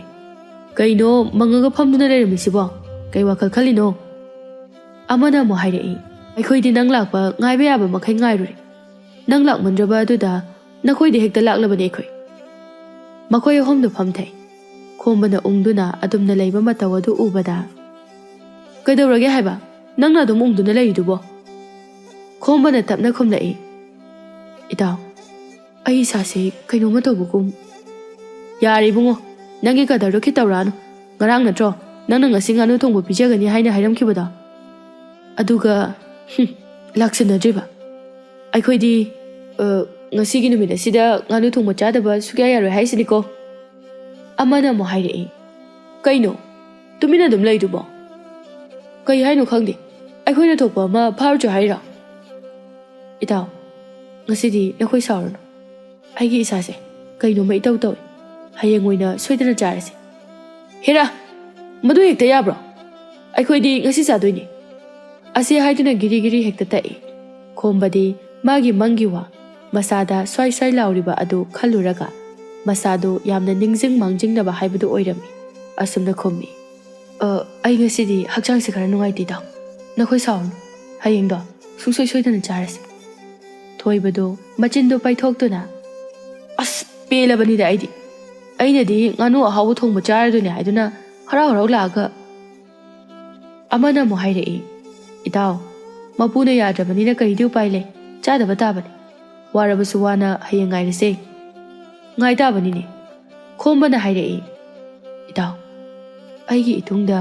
ꯀꯩꯅꯣ ꯃꯪꯉꯒ ꯐꯝꯗꯨꯅ ꯂꯩꯔꯝꯃꯤꯁꯤꯕꯣ? ꯀꯩ ꯋꯥꯈꯜ ꯈꯜꯂꯤꯅꯣ? ꯑꯃꯅ ꯑꯃꯨꯛ ꯍꯥꯏꯔꯛꯏ, ꯑꯩꯈꯣꯏꯗꯤ ꯅꯪ ꯂꯥꯛꯄ ꯉꯥꯏꯕ ꯌꯥꯕ ꯃꯈꯩ ꯉꯥꯏꯔꯨꯔꯦ꯫ ꯅꯪ ꯂꯥꯛꯃꯟꯗ꯭ꯔꯕ ꯑꯗꯨꯗ ꯅꯈꯣꯏꯗ ꯍꯦꯛꯇ ꯂꯥꯛꯂꯕꯅꯤ ꯑꯩꯈꯣꯏ꯫ ꯃꯈꯣꯏ ꯑꯍꯨꯝꯗꯨ ꯐꯝꯊꯩ꯫ ꯈꯣꯝꯕꯅ ꯎꯪꯗꯨꯅ ꯑꯗꯨꯝꯅ ꯂꯩꯕ ꯃꯇꯧ ꯑꯗꯨ ꯎꯕꯗ, ꯀꯩꯗꯧꯔꯒꯦ ꯍꯥꯏꯕ, ꯅꯪꯅ ꯑꯗꯨꯝ ꯎꯪꯗꯨꯅ ꯂꯩꯔꯤꯗꯨꯕꯣ? ꯈꯣꯝꯕꯅ ꯇꯞꯅ ꯈꯨꯝꯂꯛꯏ, ꯏꯇꯥꯎ, ꯑꯩ ꯏꯁꯥꯁꯦ ꯀꯩꯅꯣꯝꯃ ꯇꯧꯕꯒꯨꯝ꯫ ꯌꯥꯔꯦ ꯏꯕꯨꯡꯉꯣ, ꯅꯪꯒꯤ ꯀꯗꯔꯗꯣ ꯈꯤꯇꯧꯔꯛꯑꯅꯨ꯫ ꯉꯔꯥꯡ ꯅꯠꯇ꯭ꯔꯣ ꯅꯪꯅ ꯉꯁꯤ ꯉꯥꯅꯨ ꯊꯣꯡꯕ ꯄꯤꯖꯒꯅꯤ ꯍꯥꯏꯅ ꯍꯥꯏꯔꯝꯈꯤꯕꯗꯣ? ꯑꯗꯨꯒ ꯂꯥꯛꯁꯤꯟꯅꯗ꯭ꯔꯤꯕ? ꯑꯩꯈꯣꯏꯗꯤ ꯉꯁꯤꯒꯤ ꯅꯨꯃꯤꯠ ꯑꯁꯤꯗ ꯉꯥꯅꯨ ꯊꯣꯡꯕ ꯆꯥꯗꯕ ꯁꯨꯛꯌꯥ ꯌꯥꯔꯣꯏ ꯍꯥꯏꯁꯤꯅꯤꯀꯣ꯫ ꯑꯃꯅ ꯑꯃꯨꯛ ꯍꯥꯏꯔꯛꯏ, ꯀꯩꯅꯣ ꯇꯨꯃꯤꯟꯅ ꯑꯗꯨꯝ ꯂꯩꯗꯨꯕꯣ? ꯀꯩ ꯍꯥꯏꯅꯣ ꯈꯪꯗꯦ, ꯑꯩꯈꯣꯏꯅ ꯊꯣꯛꯄ ꯑꯃ ꯐꯥꯎꯔꯨꯆꯣ ꯍꯥꯏꯔꯣ? ꯏꯇꯥꯎ, ꯉꯁꯤꯗꯤ ꯅꯈꯣꯏ ꯁꯥꯎꯔꯅꯨ꯫ ꯑꯩꯒꯤ ꯏꯁꯥꯁꯦ ꯀꯩꯅꯣꯝꯃ ꯏꯇꯧ ꯇꯧꯏ꯫ ꯍꯌꯦꯡ ꯑꯣꯏꯅ ꯁꯣꯏꯗꯅ ꯆꯥꯔꯁꯤ꯫ ꯍꯦꯔꯥ, ꯃꯗꯨ ꯍꯦꯛꯇ ꯌꯥꯕ꯭ꯔꯣ? ꯑꯩꯈꯣꯏꯗꯤ ꯉꯁꯤ ꯆꯥꯗꯣꯏꯅꯤ꯫ ꯑꯁꯤ ꯍꯥꯏꯗꯨꯅ ꯒꯤꯔꯤ ꯒꯤꯔꯤ ꯍꯦꯛꯇ ꯇꯛꯏ꯫ ꯈꯣꯝꯕꯗꯤ ꯃꯥꯒꯤ ꯃꯪꯒꯤ ꯋꯥ, ꯃꯁꯥꯗ ꯁ꯭ꯋꯥꯏ ꯁ꯭ꯋꯥꯏ ꯂꯥꯎꯔꯤꯕ ꯑꯗꯨ ꯈꯜꯂꯨꯔꯒ ꯃꯁꯥꯗꯨ ꯌꯥꯝꯅ ꯅꯤꯡꯖꯤꯡ ꯃꯥꯡꯖꯤꯡꯅꯕ ꯍꯥꯏꯕꯗꯨ ꯑꯣꯏꯔꯝꯃꯤ꯫ ꯑꯁꯨꯝꯅ ꯈꯨꯝꯃꯤ, ꯑꯩ ꯉꯁꯤꯗꯤ ꯍꯛꯆꯥꯡꯁꯦ ꯈꯔ ꯅꯨꯡꯉꯥꯏꯇꯦ ꯏꯇꯥꯎ, ꯅꯈꯣꯏ ꯁꯥꯎꯔꯅꯨ, ꯍꯌꯦꯡꯗꯣ ꯁꯨꯡꯁꯣꯏ ꯁꯣꯏꯗꯅ ꯆꯥꯔꯁꯤ꯫ ꯊꯣꯏꯕꯗꯨ ꯃꯆꯤꯟꯗꯨ ꯄꯥꯏꯊꯣꯛꯇꯨꯅ, ꯑꯁ ꯄꯦꯜꯂꯕꯅꯤꯗ ꯑꯩꯅꯗꯤ ꯉꯥꯅꯨ ꯑꯍꯥꯎꯕ ꯊꯣꯡꯕ ꯆꯥꯔꯗꯣꯏꯅꯦ ꯍꯥꯏꯗꯨꯅ ꯍꯔꯥꯎ ꯍꯔꯥꯎ ꯂꯥꯛꯑꯒ꯫ ꯑꯃꯅ ꯑꯃꯨꯛ ꯍꯥꯏꯔꯛꯏ, ꯏꯇꯥꯎ, ꯃꯄꯨꯅ ꯌꯥꯗ꯭ꯔꯕꯅꯤꯅ ꯀꯔꯤꯗꯤ ꯎꯄꯥꯏ ꯂꯩ, ꯆꯥꯗꯕ ꯇꯥꯕꯅꯤ꯫ ꯋꯥꯔꯕꯁꯨ ꯋꯥꯅ ꯍꯌꯦꯡ ꯉꯥꯏꯔꯁꯦ꯫ ꯉꯥꯏ ꯇꯥꯕꯅꯤꯅꯦ꯫ ꯈꯣꯝꯕꯅ ꯍꯥꯏꯔꯛꯏ, ꯏꯇꯥꯎ, ꯑꯩꯒꯤ ꯏꯇꯨꯡꯗ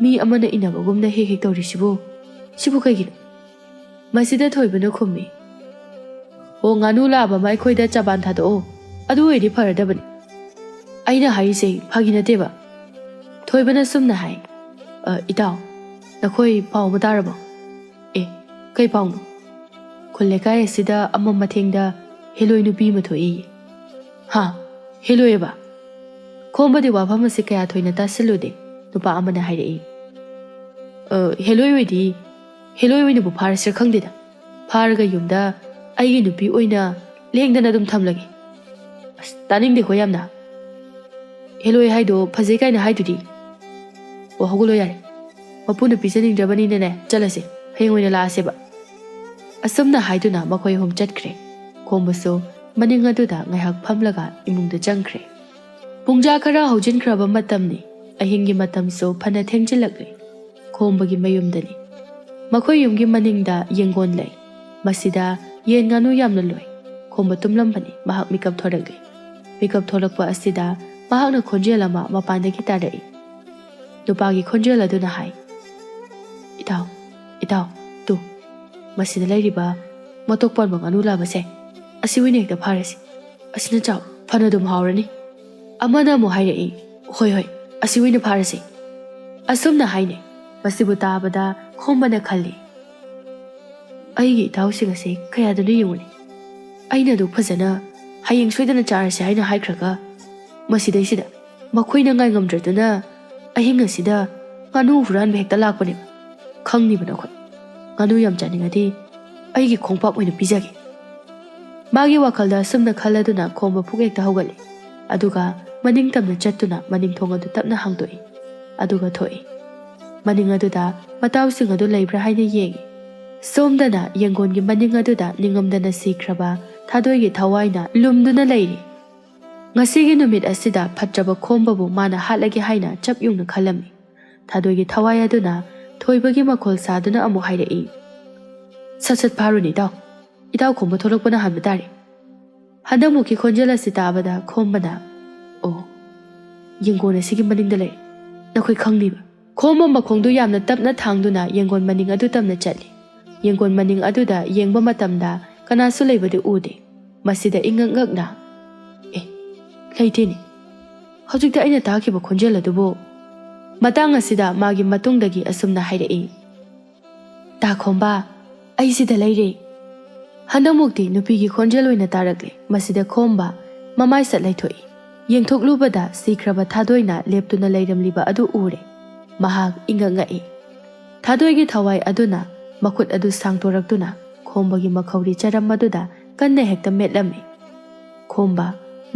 ꯃꯤ ꯑꯃꯅ ꯏꯟꯅꯕꯒꯨꯝꯅ ꯍꯦꯛ ꯍꯦꯛ ꯇꯧꯔꯤꯁꯤꯕꯨ ꯀꯩꯒꯤꯅꯣ? ꯃꯁꯤꯗ ꯊꯣꯏꯕꯅ ꯈꯨꯝꯃꯤ, ꯑꯣ, ꯉꯥꯅꯨ ꯂꯥꯕ ꯑꯃ ꯑꯩꯈꯣꯏꯗ ꯆꯕꯥꯟ ꯊꯥꯗꯣꯛꯑꯣ, ꯑꯗꯨ ꯑꯣꯏꯔꯗꯤ ꯐꯔꯗꯕꯅꯤ꯫ ꯑꯩꯅ ꯍꯥꯏꯔꯤꯁꯦ ꯐꯥꯒꯤ ꯅꯠꯇꯦꯕ꯫ ꯊꯣꯏꯕꯅ ꯁꯨꯝꯅ ꯍꯥꯏ, ꯏꯇꯥꯎ, ꯅꯈꯣꯏ ꯄꯥꯎ ꯑꯃ ꯇꯥꯔꯕꯣ? ꯑꯦ, ꯀꯩ ꯄꯥꯎꯅꯣ? ꯈꯨꯜ ꯂꯩꯀꯥꯏ ꯑꯁꯤꯗ ꯑꯃꯝ ꯃꯊꯦꯡꯗ ꯍꯦꯂꯣꯏ ꯅꯨꯄꯤ ꯑꯃ ꯊꯣꯛꯏ꯫ ꯍꯥ, ꯍꯦꯂꯣꯏꯕ? ꯈꯣꯝꯕꯗꯤ ꯋꯥꯐꯝ ꯑꯁꯤ ꯀꯌꯥ ꯊꯣꯏꯅ ꯇꯥꯁꯤꯜꯂꯨꯗꯦ꯫ ꯅꯨꯄꯥ ꯑꯃꯅ ꯍꯥꯏꯔꯛꯏ, ꯍꯦꯂꯣꯏ ꯑꯣꯏꯅꯕꯨ ꯐꯥꯔꯁꯤꯔ ꯈꯪꯗꯦꯗ꯫ ꯐꯥꯔꯒ ꯌꯨꯝꯗ ꯑꯩꯒꯤ ꯅꯨꯄꯤ ꯑꯣꯏꯅ ꯂꯦꯡꯗꯅ ꯑꯗꯨꯝ ꯊꯝꯂꯒꯦ꯫ ꯑꯁ, ꯇꯥꯅꯤꯡꯗꯦꯀꯣ ꯌꯥꯝꯅ꯫ ꯍꯦꯂꯣꯏ ꯍꯥꯏꯗꯣ ꯐꯖꯩ ꯀꯥꯏꯅ ꯍꯥꯏꯗꯨꯗꯤ꯫ ꯑꯣ, ꯍꯧꯒꯠꯂꯣ ꯌꯥꯔꯦ, ꯃꯄꯨꯅ ꯄꯤꯖꯅꯤꯡꯗ꯭ꯔꯕꯅꯤꯅꯅꯦ ꯆꯠꯂꯁꯤ ꯍꯌꯦꯡ ꯑꯣꯏꯅ ꯂꯥꯛꯑꯁꯦꯕ ꯑꯁꯨꯝꯅ ꯍꯥꯏꯗꯨꯅ ꯃꯈꯣꯏ ꯑꯍꯨꯝ ꯆꯠꯈ꯭ꯔꯦ ꯈꯣꯝꯕꯁꯨ ꯃꯅꯤꯡ ꯑꯗꯨꯗ ꯉꯥꯏꯍꯥꯛ ꯐꯝꯂꯒ ꯏꯃꯨꯡꯗ ꯆꯪꯈ꯭ꯔꯦ ꯄꯨꯡꯖꯥ ꯈꯔ ꯍꯧꯖꯤꯟꯈ꯭ꯔꯕ ꯃꯇꯝꯅꯤ ꯑꯍꯤꯡꯒꯤ ꯃꯇꯝꯁꯨ ꯐꯅ ꯊꯦꯡꯖꯤꯜꯂꯛꯂꯦ ꯈꯣꯝꯕꯒꯤ ꯃꯌꯨꯝꯗꯅꯤ ꯃꯈꯣꯏ ꯌꯨꯝꯒꯤ ꯃꯅꯤꯡꯗ ꯌꯦꯡꯒꯣꯟ ꯂꯩ ꯃꯁꯤꯗ ꯌꯦꯟ ꯉꯥꯅꯨ ꯌꯥꯝꯅ ꯂꯣꯏ ꯈꯣꯝꯕ ꯇꯨꯝꯂꯝꯕꯅꯤ ꯃꯍꯥꯛ ꯃꯤꯀꯞ ꯊꯣꯔꯛꯂꯦ ꯃꯤꯀꯞ ꯊꯣꯛꯂꯛꯄ ꯑꯁꯤꯗ ꯃꯍꯥꯛꯅ ꯈꯣꯟꯖꯦꯜ ꯑꯃ ꯃꯄꯥꯟꯗꯒꯤ ꯇꯥꯔꯛꯏ ꯅꯨꯄꯥꯒꯤ ꯈꯣꯟꯖꯦꯜ ꯑꯗꯨꯅ ꯍꯥꯏ ꯏꯇꯥꯎ ꯇꯨ ꯃꯁꯤꯗ ꯂꯩꯔꯤꯕ ꯃꯇꯣꯛ ꯄꯥꯟꯕ ꯉꯥꯅꯨ ꯂꯥꯕꯁꯦ ꯑꯁꯤ ꯑꯣꯏꯅ ꯍꯦꯛꯇ ꯐꯥꯔꯁꯤ ꯑꯁꯤꯅ ꯆꯥꯎ ꯐꯅ ꯑꯗꯨꯝ ꯍꯥꯎꯔꯅꯤ ꯑꯃꯅ ꯑꯃꯨꯛ ꯍꯥꯏꯔꯛꯏ ꯍꯣꯏ ꯑꯁꯤ ꯑꯣꯏꯅ ꯐꯥꯔꯁꯤ ꯑꯁꯨꯝꯅ ꯍꯥꯏꯅꯩ ꯃꯁꯤꯕꯨ ꯇꯥꯕꯗ ꯈꯣꯝꯕꯅ ꯈꯜꯂꯤ ꯑꯩꯒꯤ ꯏꯇꯥꯎꯁꯤꯡ ꯑꯁꯤ ꯀꯌꯥꯗꯅꯣ ꯌꯦꯡꯉꯨꯅꯤ ꯑꯩꯅ ꯑꯗꯨ ꯐꯖꯅ ꯍꯌꯦꯡ ꯁꯣꯏꯗꯅ ꯆꯥꯔꯁꯤ ꯍꯥꯏꯅ ꯍꯥꯏꯈ꯭ꯔꯒ ꯃꯁꯤꯗꯩꯁꯤꯗ ꯃꯈꯣꯏꯅ ꯉꯥꯏ ꯉꯝꯗ꯭ꯔꯗꯨꯅ ꯑꯍꯤꯡ ꯑꯁꯤꯗ ꯉꯥꯅꯨ ꯍꯨꯔꯥꯟꯕ ꯍꯦꯛꯇ ꯂꯥꯛꯄꯅꯦꯕ ꯈꯪꯅꯤꯕ ꯅꯈꯣꯏ ꯉꯥꯅꯨ ꯌꯥꯝ ꯆꯥꯅꯤꯡꯉꯗꯤ ꯑꯩꯒꯤ ꯈꯣꯡꯄꯥꯛ ꯑꯣꯏꯅ ꯄꯤꯖꯒꯦ ꯃꯥꯒꯤ ꯋꯥꯈꯜꯗ ꯑꯁꯨꯝꯅ ꯈꯜꯂꯗꯨꯅ ꯈꯣꯝꯕ ꯄꯨꯛ ꯍꯦꯛꯇ ꯍꯧꯒꯠꯂꯤ ꯑꯗꯨꯒ ꯃꯅꯤꯡ ꯇꯝꯅ ꯆꯠꯇꯨꯅ ꯃꯅꯤꯡ ꯊꯣꯡ ꯑꯗꯨ ꯇꯞꯅ ꯍꯥꯡꯗꯣꯛꯏ ꯑꯗꯨꯒ ꯊꯣꯛꯏ ꯃꯅꯤꯡ ꯑꯗꯨꯗ ꯃꯇꯥꯎꯁꯤꯡ ꯑꯗꯨ ꯂꯩꯕ꯭ꯔꯥ ꯍꯥꯏꯅ ꯌꯦꯡꯏ ꯁꯣꯝꯗꯅ ꯌꯦꯡꯒꯣꯟꯒꯤ ꯃꯅꯤꯡ ꯑꯗꯨꯗ ꯅꯤꯡꯉꯝꯗꯅ ꯁꯤꯈ꯭ꯔꯕ ꯊꯥꯗꯣꯏꯒꯤ ꯊꯋꯥꯏꯅ ꯂꯨꯝꯗꯨꯅ ꯂꯩꯔꯤ ꯉꯁꯤꯒꯤ ꯅꯨꯃꯤꯠ ꯑꯁꯤꯗ ꯐꯠꯇ꯭ꯔꯕ ꯈꯣꯝꯕꯕꯨ ꯃꯥꯅ ꯍꯥꯠꯂꯒꯦ ꯍꯥꯏꯅ ꯆꯞ ꯌꯨꯡꯅ ꯈꯜꯂꯝꯃꯤ ꯊꯥꯗꯣꯏꯒꯤ ꯊꯋꯥꯏ ꯑꯗꯨꯅ ꯊꯣꯏꯕꯒꯤ ꯃꯈꯣꯜ ꯁꯥꯗꯨꯅ ꯑꯃꯨꯛ ꯍꯥꯏꯔꯛꯏ ꯁꯠ ꯐꯥꯔꯨꯅꯤ ꯏꯇꯥꯎ ꯈꯣꯝꯕ ꯊꯣꯛꯂꯛꯄꯅ ꯍꯥꯟꯕ ꯇꯥꯔꯦ ꯍꯟꯗꯛꯃꯨꯛꯀꯤ ꯈꯣꯟꯖꯦꯜ ꯑꯁꯤ ꯇꯥꯕꯗ ꯈꯣꯝꯕꯅ ꯑꯣ ꯌꯦꯡꯒꯣꯟ ꯑꯁꯤꯒꯤ ꯃꯅꯤꯡꯗ ꯂꯩ ꯅꯈꯣꯏ ꯈꯪꯅꯤꯕ ꯈꯣꯝꯕ ꯃꯈꯣꯡꯗꯨ ꯌꯥꯝꯅ ꯇꯞꯅ ꯊꯥꯡꯗꯨꯅ ꯌꯦꯡꯒꯣꯟ ꯃꯅꯤꯡ ꯑꯗꯨ ꯇꯝꯅ ꯆꯠꯂꯤ ꯌꯦꯡꯒꯣꯟ ꯃꯅꯤꯡ ꯑꯗꯨꯗ ꯌꯦꯡꯕ ꯃꯇꯝꯗ ꯀꯅꯥꯁꯨ ꯂꯩꯕꯗꯤ ꯎꯗꯦ ꯃꯁꯤꯗ ꯏꯉꯛ ꯉꯛꯅ ꯂꯩꯇꯦꯅꯦ ꯍꯧꯖꯤꯛꯇ ꯑꯩꯅ ꯇꯥꯈꯤꯕ ꯈꯣꯟꯖꯦꯜ ꯑꯗꯨꯕꯨ ꯃꯇꯥꯡ ꯑꯁꯤꯗ ꯃꯥꯒꯤ ꯃꯇꯨꯡꯗꯒꯤ ꯑꯁꯨꯝꯅ ꯍꯥꯏꯔꯛꯏ ꯇꯥ ꯈꯣꯝꯕ ꯑꯩ ꯁꯤꯗ ꯂꯩꯔꯦ ꯍꯟꯗꯛꯃꯨꯛꯇꯤ ꯅꯨꯄꯤꯒꯤ ꯈꯣꯟꯖꯦꯜ ꯑꯣꯏꯅ ꯇꯥꯔꯛꯂꯦ ꯃꯁꯤꯗ ꯈꯣꯝꯕ ꯃꯃꯥꯏ ꯁꯠ ꯂꯩꯊꯣꯛꯏ ꯌꯦꯡꯊꯣꯛꯂꯨꯕꯗ ꯁꯤꯈ꯭ꯔꯕ ꯊꯥꯗꯣꯏꯅ ꯂꯦꯞꯇꯨꯅ ꯂꯩꯔꯝꯂꯤꯕ ꯑꯗꯨ ꯎꯔꯦ ꯃꯍꯥꯛ ꯏꯉꯛ ꯉꯛꯏ ꯊꯥꯗꯣꯏꯒꯤ ꯊꯋꯥꯏ ꯑꯗꯨꯅ ꯃꯈꯨꯠ ꯑꯗꯨ ꯁꯥꯡꯗꯣꯔꯛꯇꯨꯅ ꯈꯣꯝꯕꯒꯤ ꯃꯈꯧꯔꯤ ꯆꯔꯝ ꯑꯗꯨꯗ ꯀꯟꯅ ꯍꯦꯛꯇ ꯃꯦꯠꯂꯝꯃꯤ ꯈꯣꯝꯕ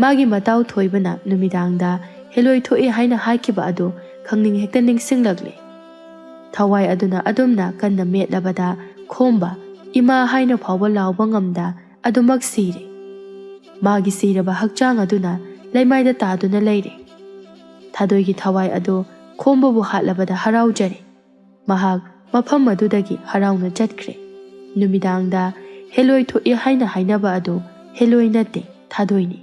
ꯃꯥꯒꯤ ꯃꯇꯥꯎ ꯊꯣꯏꯕꯅ ꯅꯨꯃꯤꯗꯥꯡꯗ ꯍꯦꯂꯣꯏ ꯊꯣꯛꯏ ꯍꯥꯏꯅ ꯍꯥꯏꯈꯤꯕ ꯑꯗꯨ ꯈꯪꯅꯤꯡ ꯍꯦꯛꯇ ꯅꯤꯡꯁꯤꯡꯂꯛꯂꯦ ꯊꯋꯥꯏ ꯑꯗꯨꯅ ꯑꯗꯨꯝꯅ ꯀꯟꯅ ꯃꯦꯠꯂꯕꯗ ꯈꯣꯝꯕ ꯏꯃꯥ ꯍꯥꯏꯅ ꯐꯥꯎꯕ ಲಾꯎꯕ ꯉꯝꯗ ꯑꯗꯨꯃꯛ ꯁꯤꯔꯦ ꯃꯥꯒꯤ ꯁꯤꯔꯕ ꯍꯛꯆꯥꯡ ꯑꯗꯨꯅ ꯂꯩꯃꯥꯏꯗ ꯇꯥꯗꯨꯅ ꯂꯩꯔꯦ ꯊꯥꯗꯣꯏꯒꯤ ꯊꯋꯥꯏ ꯑꯗꯨ ꯈꯣꯝꯕꯕꯨ ꯍꯥꯠꯂꯕꯗ ꯍꯔꯥꯎꯖꯔꯦ ꯃꯍꯥꯛ ꯃꯐꯝ ꯑꯗꯨꯗꯒꯤ ꯍꯔꯥꯎꯅ ꯆꯠꯈ꯭ꯔꯦ ꯅꯨꯃꯤꯗꯥꯡꯗ ꯍꯦꯂꯣꯏ ꯊꯣꯛꯏ ꯍꯥꯏꯅ ꯍꯥꯏꯅꯕ ꯑꯗꯨ ꯍꯦꯂꯣꯏ ꯅꯠꯇꯦ ꯊꯥꯗꯣꯏꯅꯤ